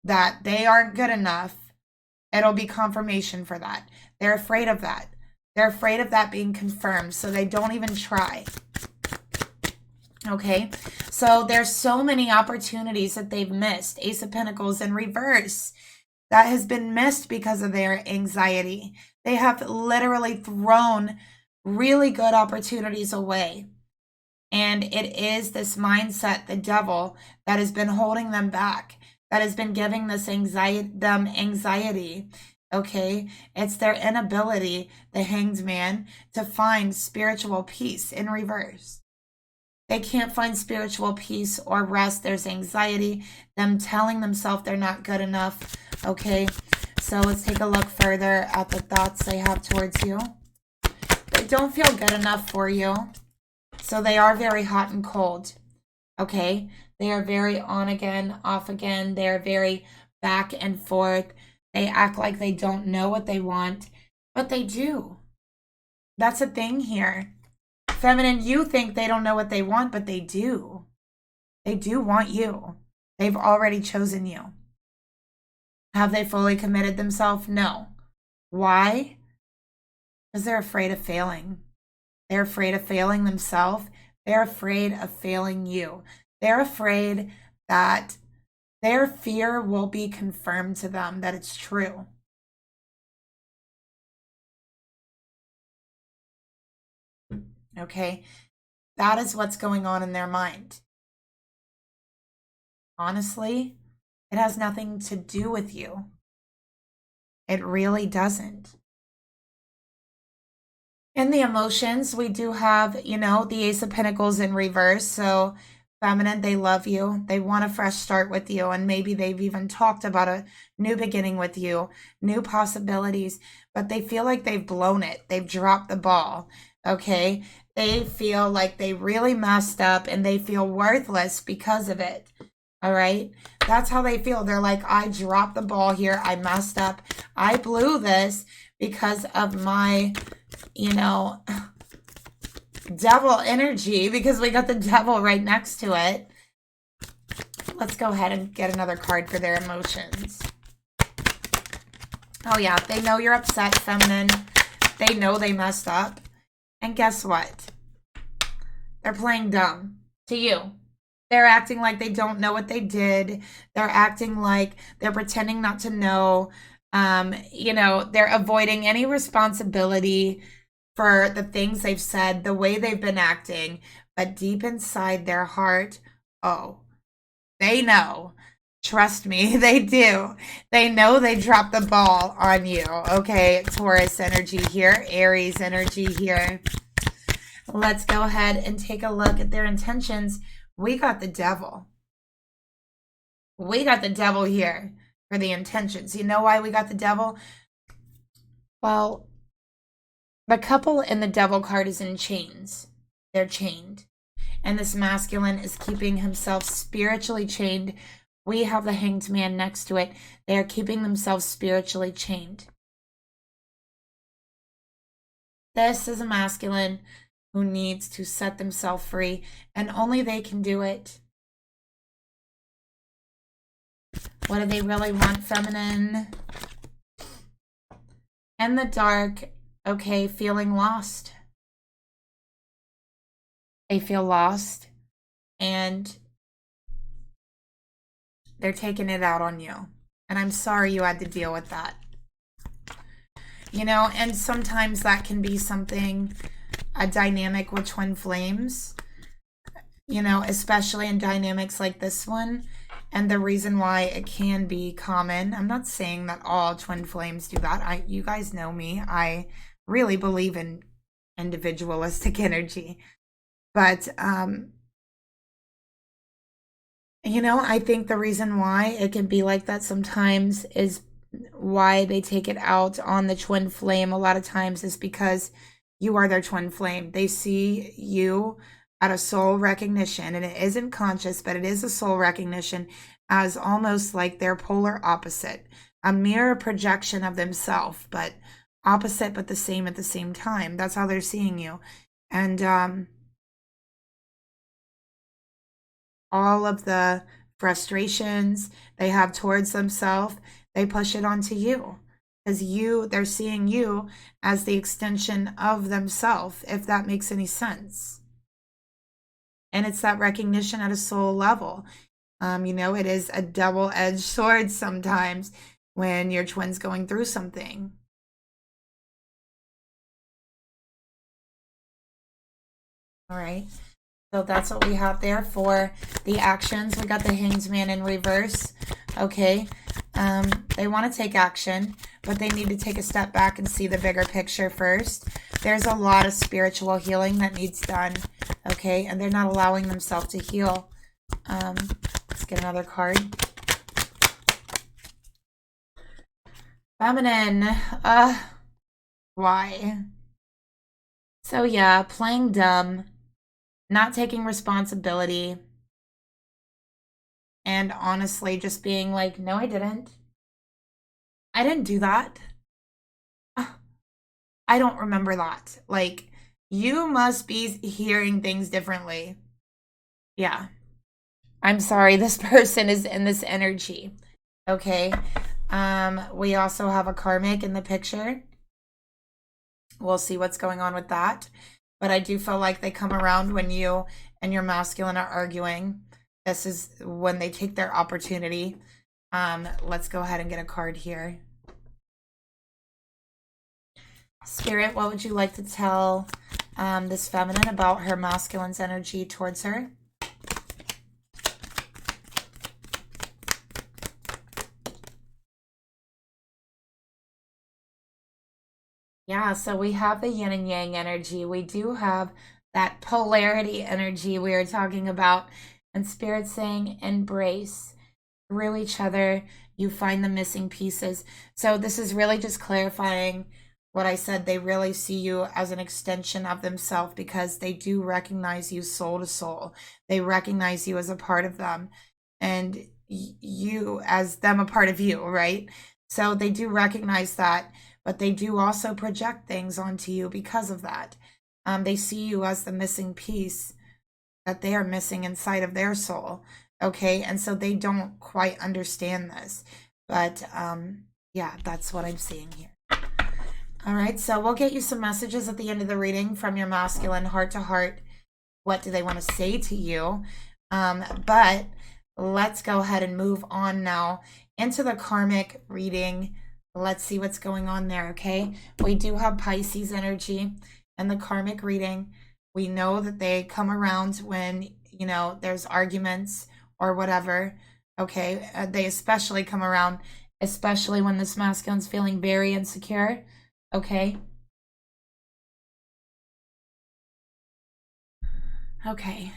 Speaker 1: that they aren't good enough, it'll be confirmation for that. They're afraid of that. They're afraid of that being confirmed, so they don't even try. Okay, so there's so many opportunities that they've missed. Ace of Pentacles in reverse. That has been missed because of their anxiety. They have literally thrown really good opportunities away. And it is this mindset, the devil, that has been holding them back, that has been giving them anxiety. Okay, it's their inability, the Hanged Man, to find spiritual peace in reverse. They can't find spiritual peace or rest. There's anxiety, them telling themselves they're not good enough. Okay, so let's take a look further at the thoughts they have towards you. They don't feel good enough for you. So they are very hot and cold. Okay, they are very on again, off again. They are very back and forth. They act like they don't know what they want, but they do. That's a thing here. Feminine, you think they don't know what they want, but they do. They do want you. They've already chosen you. Have they fully committed themselves? No. Why? Because they're afraid of failing. They're afraid of failing themselves. They're afraid of failing you. They're afraid that their fear will be confirmed to them, that it's true. Okay, that is what's going on in their mind. Honestly, it has nothing to do with you. It really doesn't. In the emotions, we do have, the Ace of Pentacles in reverse. So feminine, they love you. They want a fresh start with you. And maybe they've even talked about a new beginning with you, new possibilities, but they feel like they've blown it. They've dropped the ball. Okay. They feel like they really messed up and they feel worthless because of it. All right. That's how they feel. They're like, I dropped the ball here. I messed up. I blew this because of my, devil energy, because we got the devil right next to it. Let's go ahead and get another card for their emotions. Oh yeah, they know you're upset, feminine. They know they messed up. And guess what? They're playing dumb to you. They're acting like they don't know what they did. They're acting like they're pretending not to know. They're avoiding any responsibility for the things they've said, the way they've been acting. But deep inside their heart, oh, they know. Trust me, they do. They know they dropped the ball on you. Okay, Taurus energy here, Aries energy here. Let's go ahead and take a look at their intentions. We got the devil. We got the devil here for the intentions. You know why we got the devil? Well, the couple in the devil card is in chains. They're chained. And this masculine is keeping himself spiritually chained. We have the Hanged Man next to it. They are keeping themselves spiritually chained. This is a masculine who needs to set themselves free, and only they can do it. What do they really want, feminine? In the dark, okay, feeling lost. They feel lost, and They're taking it out on you. And I'm sorry you had to deal with that. You know, and sometimes that can be something, a dynamic with twin flames, you know, especially in dynamics like this one. And the reason why it can be common, I'm not saying that all twin flames do that. You guys know me. I really believe in individualistic energy. But, you know, I think the reason why it can be like that sometimes is why they take it out on the twin flame a lot of times is because you are their twin flame. They see you at a soul recognition, and it isn't conscious, but it is a soul recognition as almost like their polar opposite, a mirror projection of themselves, but opposite but the same at the same time. That's how they're seeing you. And all of the frustrations they have towards themselves, they push it onto you. Because they're seeing you as the extension of themselves, if that makes any sense. And it's that recognition at a soul level. You know, it is a double-edged sword sometimes when your twin's going through something. All right. So that's what we have there for the actions. We got the Hanged Man in reverse. Okay. They want to take action, but they need to take a step back and see the bigger picture first. There's a lot of spiritual healing that needs done. Okay. And they're not allowing themselves to heal. Let's get another card. Feminine. Why? So yeah, playing dumb. Not taking responsibility, and honestly just being like, no, I didn't do that. I don't remember that. Like, you must be hearing things differently. Yeah, I'm sorry, this person is in this energy. Okay. We also have a karmic in the picture. We'll see what's going on with that. But I do feel like they come around when you and your masculine are arguing. This is when they take their opportunity. Let's go ahead and get a card here. Spirit, what would you like to tell this feminine about her masculine's energy towards her? Yeah, so we have the yin and yang energy. We do have that polarity energy we were talking about. And Spirit saying, embrace through each other. You find the missing pieces. So this is really just clarifying what I said. They really see you as an extension of themselves because they do recognize you soul to soul. They recognize you as a part of them and you as them a part of you, right? So they do recognize that. But they do also project things onto you because of that. They see you as the missing piece that they are missing inside of their soul. Okay, and so they don't quite understand this. But yeah, that's what I'm seeing here. All right, so we'll get you some messages at the end of the reading from your masculine heart to heart. What do they want to say to you? But let's go ahead and move on now into the karmic reading. Let's see what's going on there, okay? We do have Pisces energy and the karmic reading. We know that they come around when, you know, there's arguments or whatever, okay? They especially come around, especially when this masculine's feeling very insecure, okay? Okay.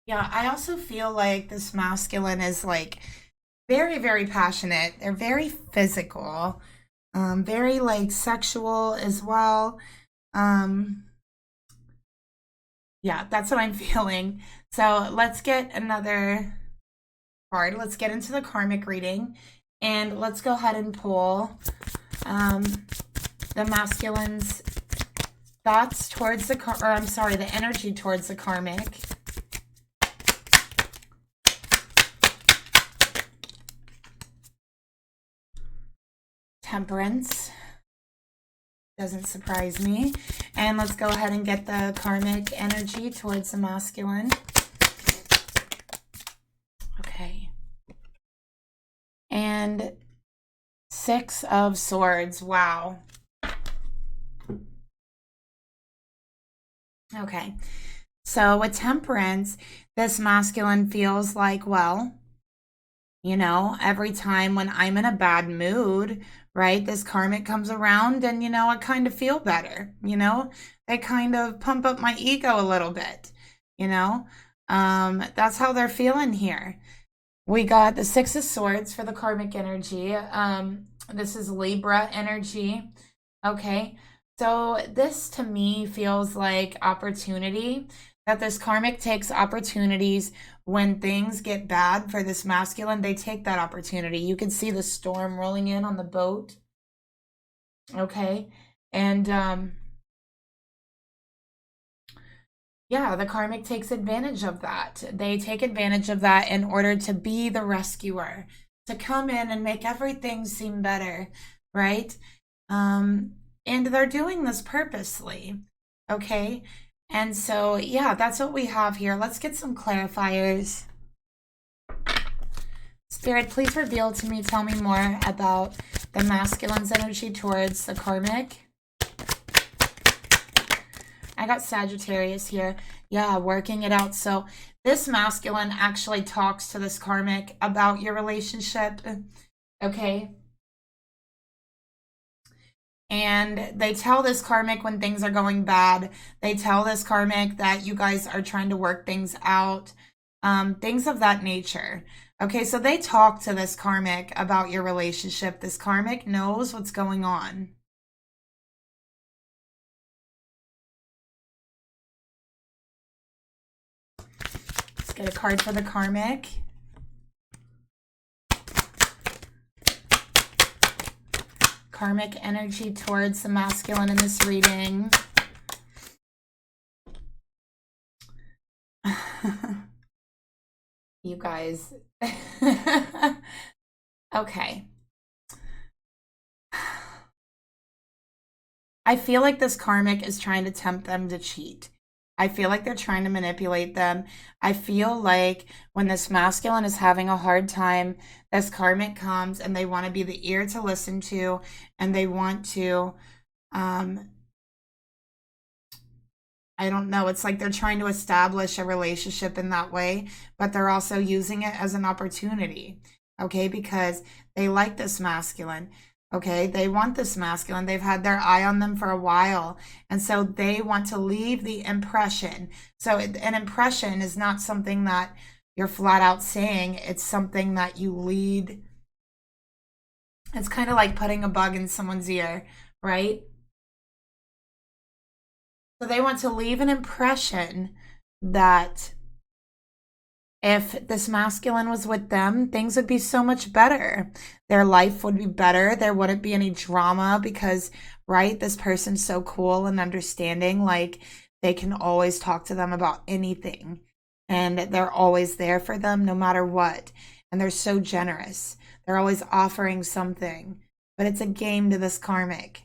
Speaker 1: Yeah, I also feel like this masculine is like very, very passionate. They're very physical, very like sexual as well. Yeah, that's what I'm feeling. So let's get another card. Let's get into the karmic reading and let's go ahead and pull the masculine's thoughts towards the energy towards the karmic. Temperance. Doesn't surprise me. And let's go ahead and get the karmic energy towards the masculine. and 6 of Swords. Wow. Okay. So with Temperance, this masculine feels like, well, you know, every time when I'm in a bad mood, right, this karmic comes around and, you know, I kind of feel better, you know, they kind of pump up my ego a little bit, you know, that's how they're feeling here. We got the 6 of Swords for the karmic energy. This is Libra energy. Okay. So this to me feels like opportunity, that this karmic takes opportunities when things get bad for this masculine. They take that opportunity. You can see the storm rolling in on the boat. Okay. And yeah, the karmic takes advantage of that. They take advantage of that in order to be the rescuer, to come in and make everything seem better, right? And they're doing this purposely, okay? And so, yeah, that's what we have here. Let's get some clarifiers. Spirit, please reveal to me, tell me more about the masculine's energy towards the karmic. I got Sagittarius here. Yeah, working it out. So this masculine actually talks to this karmic about your relationship, okay? And they tell this karmic when things are going bad. They tell this karmic that you guys are trying to work things out, things of that nature. Okay, so they talk to this karmic about your relationship. This karmic knows what's going on. Let's get a card for the karmic. Karmic energy towards the masculine in this reading. You guys. Okay. I feel like this karmic is trying to tempt them to cheat. I feel like they're trying to manipulate them. I feel like when this masculine is having a hard time, this karmic comes and they want to be the ear to listen to, and they want to, I don't know, it's like they're trying to establish a relationship in that way, but they're also using it as an opportunity, okay? Because they like this masculine. Okay, they want this masculine. They've had their eye on them for a while. And so they want to leave the impression. So an impression is not something that you're flat out saying. It's something that you lead. It's kind of like putting a bug in someone's ear, right? So they want to leave an impression that if this masculine was with them, things would be so much better. Their life would be better. There wouldn't be any drama because, right, this person's so cool and understanding. Like, they can always talk to them about anything. And they're always there for them no matter what. And they're so generous. They're always offering something. But it's a game to this karmic.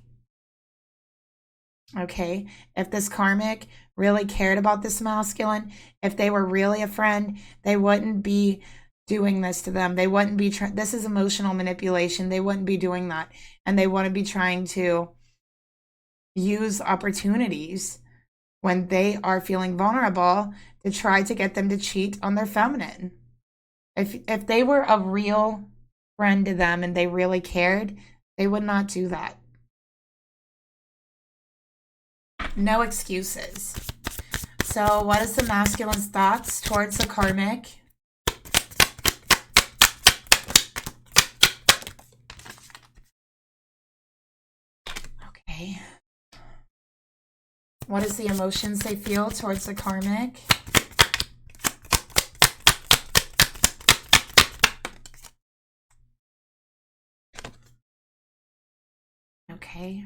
Speaker 1: Okay, if this karmic really cared about this masculine, if they were really a friend, they wouldn't be doing this to them. They wouldn't be this is emotional manipulation. They wouldn't be doing that. And they wouldn't be trying to use opportunities when they are feeling vulnerable to try to get them to cheat on their feminine. If they were a real friend to them and they really cared, they would not do that. No excuses. So what is the masculine's thoughts towards the karmic? Okay. What is the emotions they feel towards the karmic? Okay.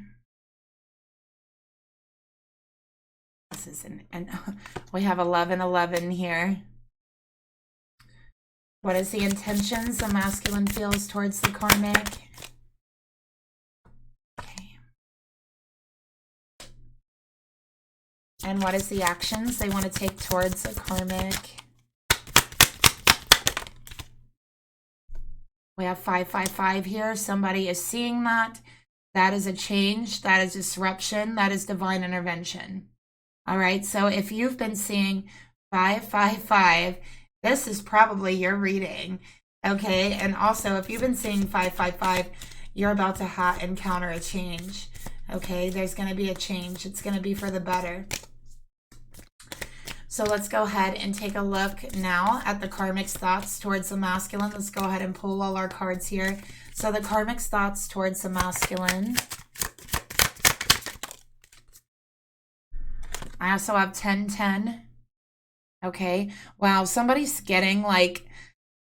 Speaker 1: This is and we have 1111 here. What is the intentions the masculine feels towards the karmic? Okay. And what is the actions they want to take towards the karmic? We have 555 here. Somebody is seeing that. That is a change. That is disruption. That is divine intervention. All right. So if you've been seeing 555, this is probably your reading. Okay. And also, if you've been seeing 555, you're about to encounter a change. Okay. There's going to be a change. It's going to be for the better. So let's go ahead and take a look now at the Karmic's thoughts towards the masculine. Let's go ahead and pull all our cards here. So the Karmic's thoughts towards the masculine. I also have 1010. Okay. Wow. Somebody's getting like,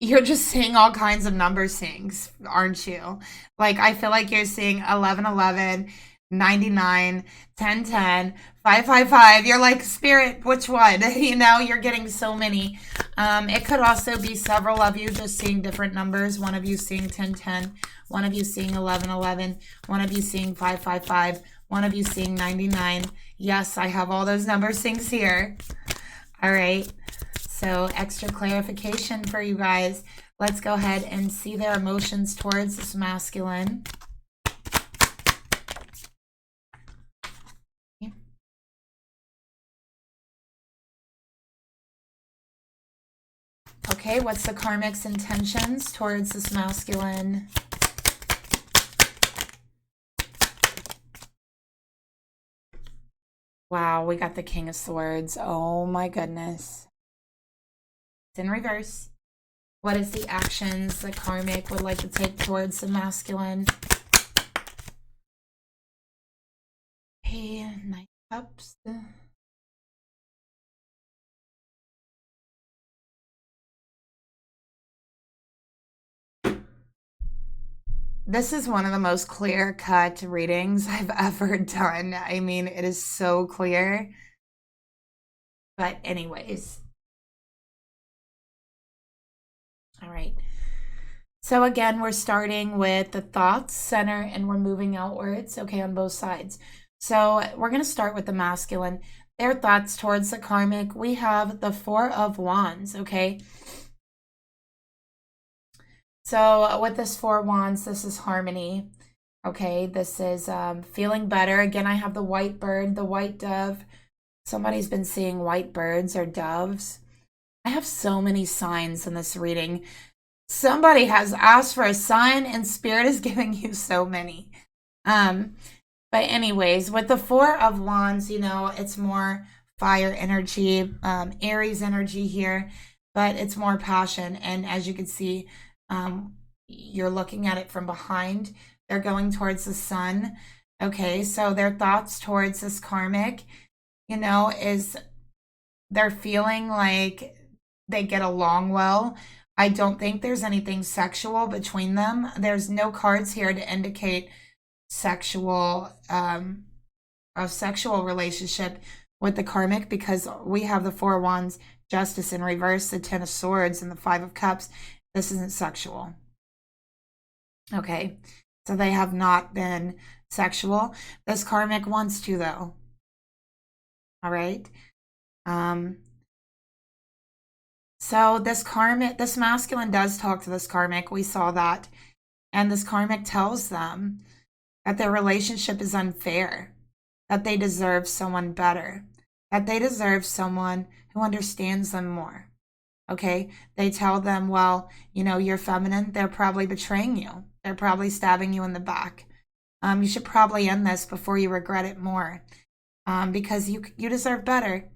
Speaker 1: you're just seeing all kinds of number things, aren't you? Like, I feel like you're seeing 1111, 99, 1010, 555. You're like, Spirit, which one? You know, you're getting so many. It could also be several of you just seeing different numbers. One of you seeing 1010, one of you seeing 1111, one of you seeing 555, one of you seeing 99. Yes, I have all those number things here. All right. So extra clarification for you guys. Let's go ahead and see their emotions towards this masculine. Okay, what's the Karmic's intentions towards this masculine? Wow, we got the King of Swords. Oh my goodness. It's in reverse. What is the actions that Karmic would like to take towards the masculine? Hey, Knight of Cups. This is one of the most clear-cut readings I've ever done. I mean, it is so clear. But anyways. All right. So again, we're starting with the thoughts center and we're moving outwards, okay, on both sides. So we're going to start with the masculine. Their thoughts towards the Karmic. We have the Four of Wands, okay? So with this Four of Wands, this is harmony, okay? This is feeling better. Again, I have the white bird, the white dove. Somebody's been seeing white birds or doves. I have so many signs in this reading. Somebody has asked for a sign and Spirit is giving you so many. But anyways, with the Four of Wands, you know, it's more fire energy, Aries energy here, but it's more passion. And as you can see, you're looking at it from behind. They're going towards the sun. Okay, so their thoughts towards this Karmic, you know, is they're feeling like they get along well. I don't think there's anything sexual between them. There's no cards here to indicate sexual a sexual relationship with the Karmic, because we have the Four of Wands, Justice in reverse, the Ten of Swords, and the Five of Cups. This isn't sexual. Okay, so they have not been sexual. This Karmic wants to, though. All right. So this masculine does talk to this Karmic. We saw that. And this Karmic tells them that their relationship is unfair, that they deserve someone better, that they deserve someone who understands them more. Okay? They tell them, well, you know, you're feminine. They're probably betraying you. They're probably stabbing you in the back. You should probably end this before you regret it more, because you deserve better.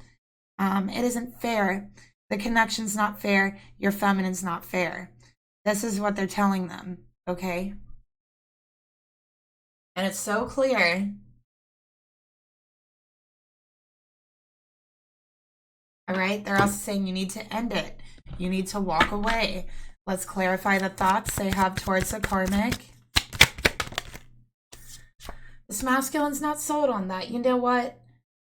Speaker 1: It isn't fair. The connection's not fair. Your feminine's not fair. This is what they're telling them, okay? And it's so clear. All right, they're also saying you need to end it. You need to walk away. Let's clarify the thoughts they have towards the Karmic. This masculine's not sold on that. You know what?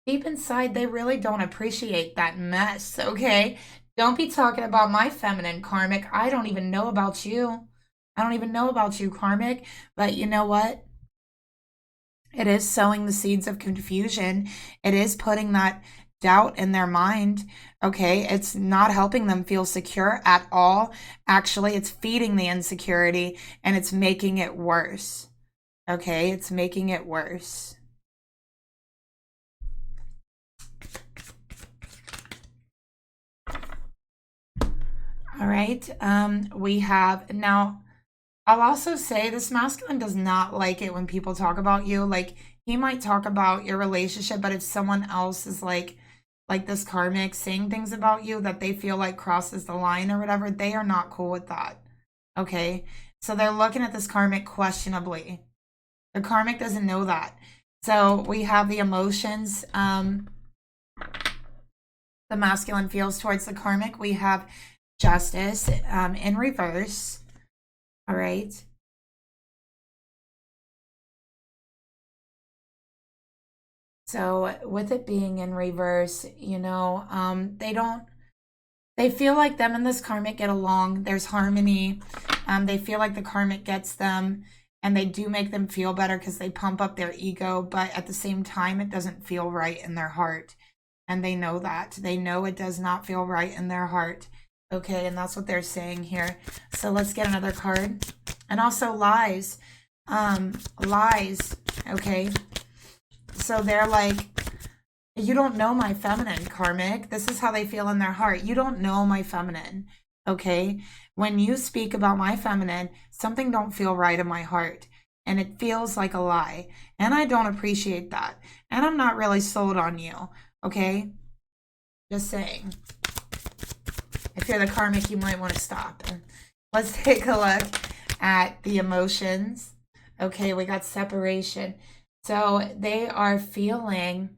Speaker 1: Deep inside, they really don't appreciate that mess, okay? Don't be talking about my feminine, Karmic. I don't even know about you. I don't even know about you, Karmic. But you know what? It is sowing the seeds of confusion. It is putting that doubt in their mind. Okay, it's not helping them feel secure at all. Actually, it's feeding the insecurity and it's making it worse. Okay, it's making it worse. All right, we have now. I'll also say this masculine does not like it when people talk about you. Like, he might talk about your relationship, but if someone else is like this karmic saying things about you that they feel like crosses the line or whatever, they are not cool with that. Okay, so they're looking at this karmic questionably. The karmic doesn't know that. So we have the emotions the masculine feels towards the karmic. We have justice in reverse. All right. So with it being in reverse, they feel like them and this karmic get along. There's harmony. They feel like the karmic gets them and they do make them feel better because they pump up their ego. But at the same time, it doesn't feel right in their heart. And they know that. They know it does not feel right in their heart. Okay, and that's what they're saying here. So let's get another card. And also lies. Lies. Okay. So they're like, you don't know my feminine, karmic. This is how they feel in their heart. You don't know my feminine. Okay. When you speak about my feminine, something don't feel right in my heart. And it feels like a lie. And I don't appreciate that. And I'm not really sold on you. Okay. Just saying. If you're the karmic, you might want to stop. Let's take a look at the emotions. Okay, we got separation. So they are feeling,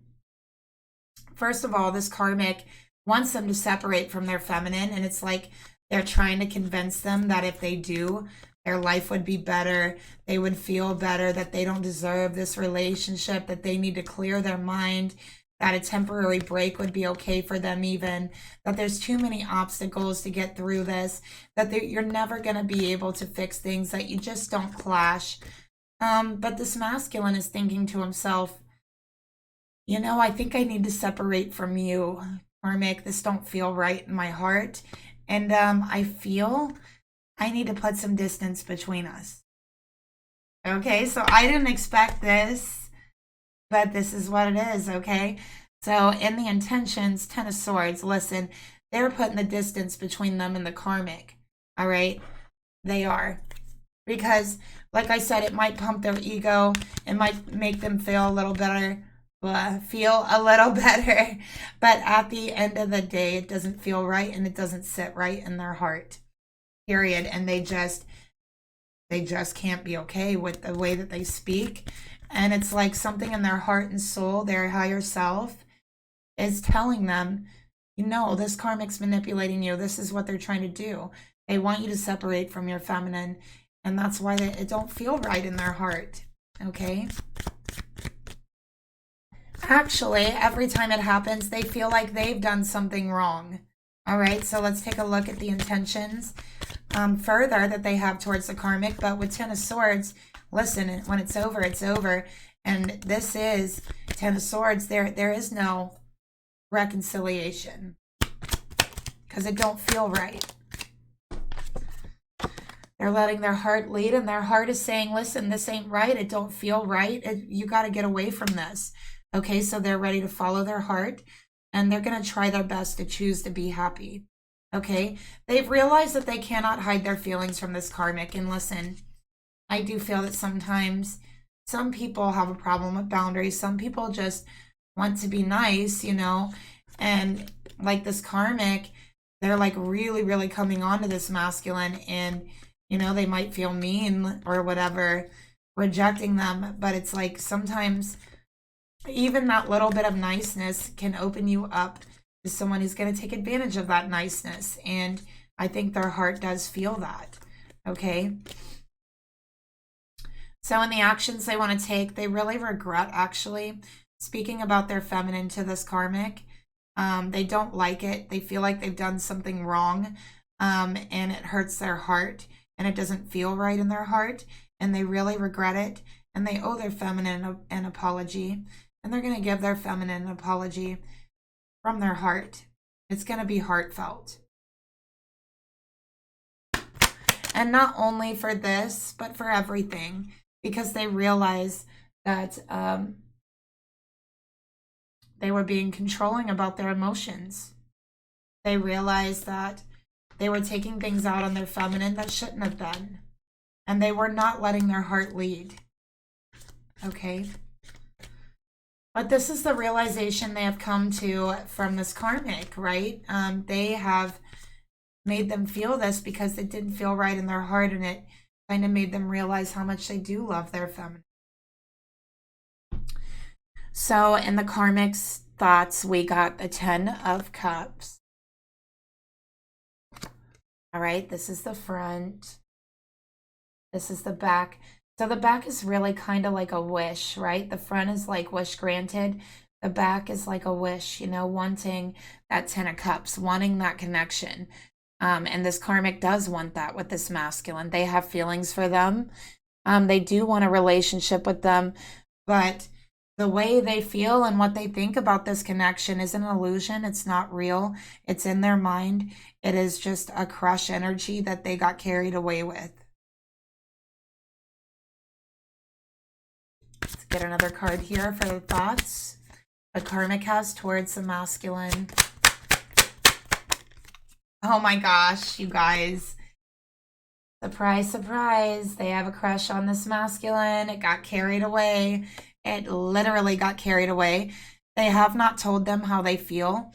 Speaker 1: first of all, this karmic wants them to separate from their feminine. And it's like they're trying to convince them that if they do, their life would be better. They would feel better, that they don't deserve this relationship, that they need to clear their mind, that a temporary break would be okay for them even, that there's too many obstacles to get through this, that you're never going to be able to fix things, that you just don't clash. But this masculine is thinking to himself, I think I need to separate from you, karmic. This don't feel right in my heart. And I feel I need to put some distance between us. Okay, so I didn't expect this. But this is what it is, okay? So in the intentions, Ten of Swords, listen, they're putting the distance between them and the karmic, all right? They are. Because, like I said, it might pump their ego. It might make them feel a little better. Feel a little better. But at the end of the day, it doesn't feel right and it doesn't sit right in their heart, period. And they just can't be okay with the way that they speak. And it's like something in their heart and soul, their higher self, is telling them, this karmic's manipulating you. This is what they're trying to do. They want you to separate from your feminine. And that's why it don't feel right in their heart. Okay? Actually, every time it happens, they feel like they've done something wrong. All right, so let's take a look at the intentions further that they have towards the karmic. But with Ten of Swords, listen, when it's over, it's over. And this is Ten of Swords. There is no reconciliation because it don't feel right. They're letting their heart lead, and their heart is saying, listen, this ain't right. It don't feel right. You got to get away from this. Okay, so they're ready to follow their heart, and they're going to try their best to choose to be happy. Okay, they've realized that they cannot hide their feelings from this karmic. And listen, I do feel that sometimes some people have a problem with boundaries. Some people just want to be nice, and like this karmic, they're like really, really coming on to this masculine, and, they might feel mean or whatever, rejecting them. But it's like sometimes even that little bit of niceness can open you up to someone who's going to take advantage of that niceness. And I think their heart does feel that. Okay. So in the actions they want to take, they really regret actually speaking about their feminine to this karmic. They don't like it. They feel like they've done something wrong, and it hurts their heart, and it doesn't feel right in their heart, and they really regret it, and they owe their feminine an apology, and they're going to give their feminine an apology. from their heart. It's going to be heartfelt. And not only for this, but for everything, because they realize that they were being controlling about their emotions. They realized that they were taking things out on their feminine that shouldn't have been. And they were not letting their heart lead. Okay? But this is the realization they have come to from this karmic, right? They have made them feel this because it didn't feel right in their heart, and it kind of made them realize how much they do love their feminine. So in the karmic's thoughts, we got the 10 of Cups. All right, this is the front. This is the back. So the back is really kind of like a wish, right? The front is like wish granted. The back is like a wish, you know, wanting that 10 of Cups, wanting that connection. And this karmic does want that with this masculine. They have feelings for them. They do want a relationship with them, but the way they feel and what they think about this connection is an illusion. It's not real. It's in their mind. It is just a crush energy that they got carried away with. Let's get another card here for the thoughts the karmic has towards the masculine. Oh my gosh, you guys. Surprise, surprise. They have a crush on this masculine. It got carried away. It literally got carried away. They have not told them how they feel.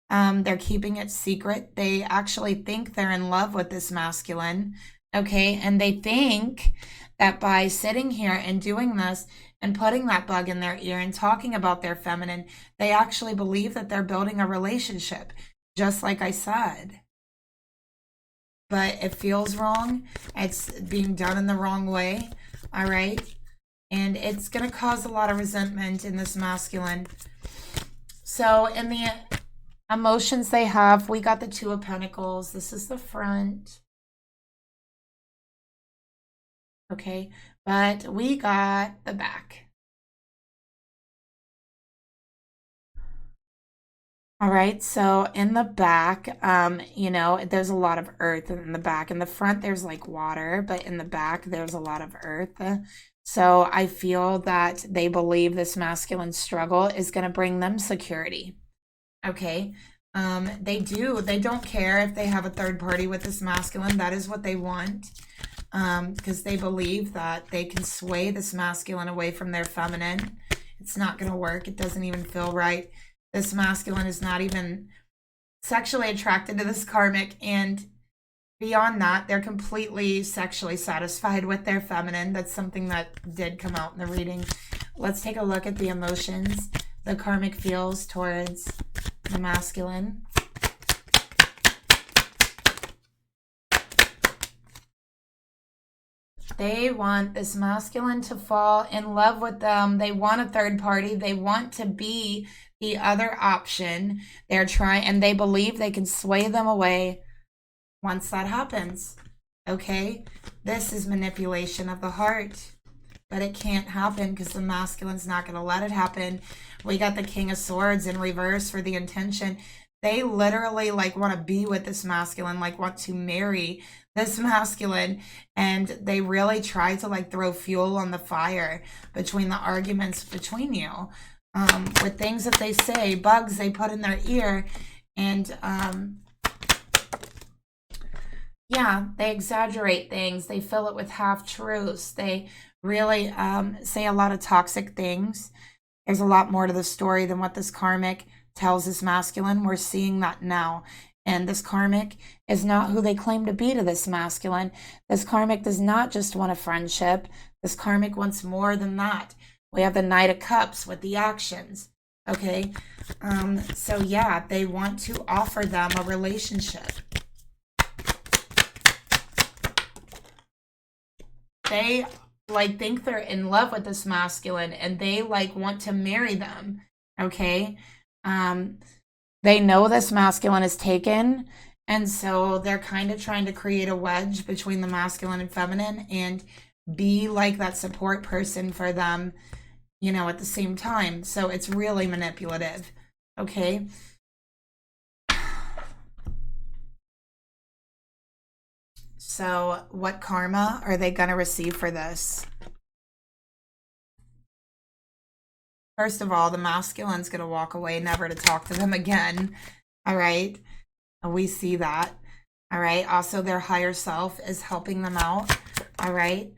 Speaker 1: They're keeping it secret. They actually think they're in love with this masculine. Okay, and they think that by sitting here and doing this and putting that bug in their ear and talking about their feminine, they actually believe that they're building a relationship, just like I said. But it feels wrong. It's being done in the wrong way. All right. And it's going to cause a lot of resentment in this masculine. So in the emotions they have, we got the 2 of Pentacles. This is the front. Okay. But we got the back. All right, so in the back, you know, there's a lot of earth in the back. In the front, there's like water, but in the back, there's a lot of earth. So I feel that they believe this masculine struggle is going to bring them security. Okay, they don't care if they have a third party with this masculine. That is what they want, because they believe that they can sway this masculine away from their feminine. It's not going to work. It doesn't even feel right. This masculine is not even sexually attracted to this karmic, and beyond that, they're completely sexually satisfied with their feminine. That's something that did come out in the reading. Let's take a look at the emotions the karmic feels towards the masculine. They want this masculine to fall in love with them. They want a third party. They want to be the other option. They're trying, and they believe they can sway them away once that happens. Okay? This is manipulation of the heart. But it can't happen because the masculine's not going to let it happen. We got the King of Swords in reverse for the intention. They literally like want to be with this masculine, like want to marry this masculine, and they really try to like throw fuel on the fire between the arguments between you, with things that they say, bugs they put in their ear, and yeah, they exaggerate things. They fill it with half-truths. They really say a lot of toxic things. There's a lot more to the story than what this karmic tells this masculine. We're seeing that now. And this karmic is not who they claim to be to this masculine. This karmic does not just want a friendship. This karmic wants more than that. We have the Knight of Cups with the actions. Okay? So yeah, they want to offer them a relationship. They like think they're in love with this masculine, and they like want to marry them. Okay? They know this masculine is taken, and so they're kind of trying to create a wedge between the masculine and feminine and be like that support person for them, you know, at the same time. So it's really manipulative. Okay? So what karma are they going to receive for this? First of all, the masculine's going to walk away, never to talk to them again. All right. We see that. All right. Also, their higher self is helping them out. All right.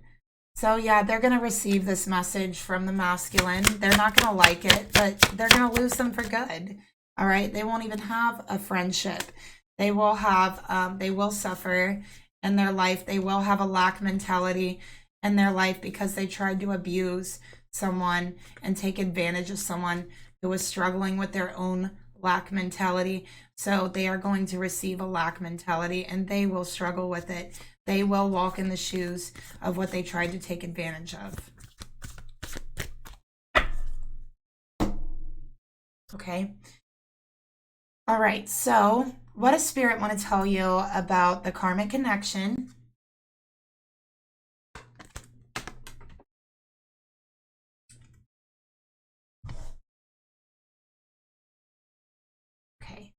Speaker 1: So yeah, they're going to receive this message from the masculine. They're not going to like it, but they're going to lose them for good. All right. They won't even have a friendship. They will have, they will suffer in their life. They will have a lack mentality in their life because they tried to abuse someone and take advantage of someone who was struggling with their own lack mentality. So they are going to receive a lack mentality and they will struggle with it. They will walk in the shoes of what they tried to take advantage of. Okay. All right. So what does Spirit want to tell you about the karmic connection? Okay.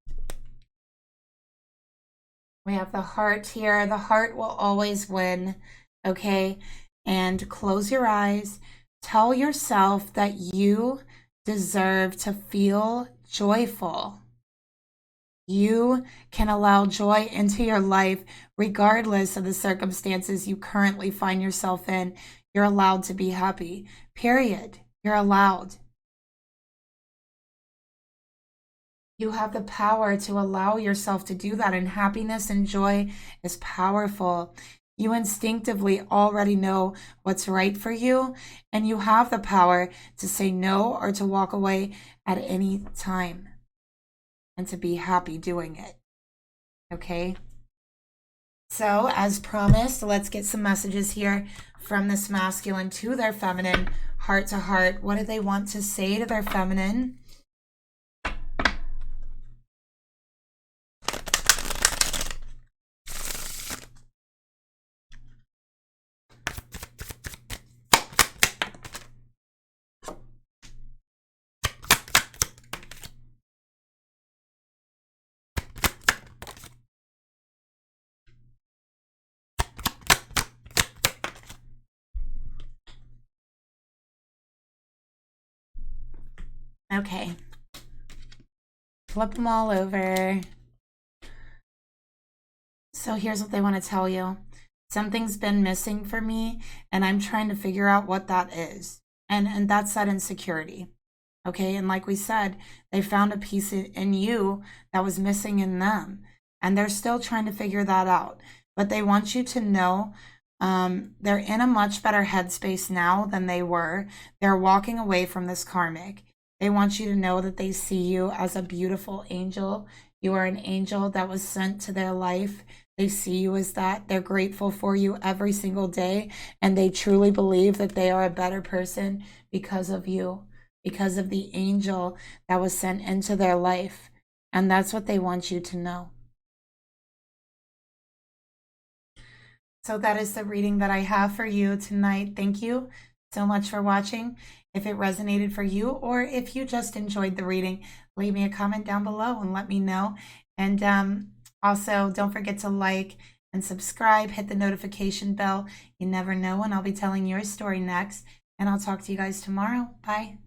Speaker 1: We have the heart here. The heart will always win. Okay. And close your eyes. Tell yourself that you deserve to feel joyful. You can allow joy into your life regardless of the circumstances you currently find yourself in. You're allowed to be happy, period. You're allowed. You have the power to allow yourself to do that, and happiness and joy is powerful. You instinctively already know what's right for you, and you have the power to say no or to walk away at any time and to be happy doing it. Okay? So, as promised, let's get some messages here from this masculine to their feminine, heart to heart. What do they want to say to their feminine? Okay. Flip them all over. So here's what they want to tell you. Something's been missing for me, and I'm trying to figure out what that is. And that's that insecurity. Okay, and like we said, they found a piece in you that was missing in them, and they're still trying to figure that out. But they want you to know they're in a much better headspace now than they were. They're walking away from this karmic. They want you to know that they see you as a beautiful angel. You are an angel that was sent to their life. They see you as that. They're grateful for you every single day, and they truly believe that they are a better person because of you, because of the angel that was sent into their life. And that's what they want you to know. So that is the reading that I have for you tonight. Thank you so much for watching. If it resonated for you, or if you just enjoyed the reading, leave me a comment down below and let me know. And also, don't forget to like and subscribe, hit the notification bell. You never know when I'll be telling your story next. And I'll talk to you guys tomorrow. Bye.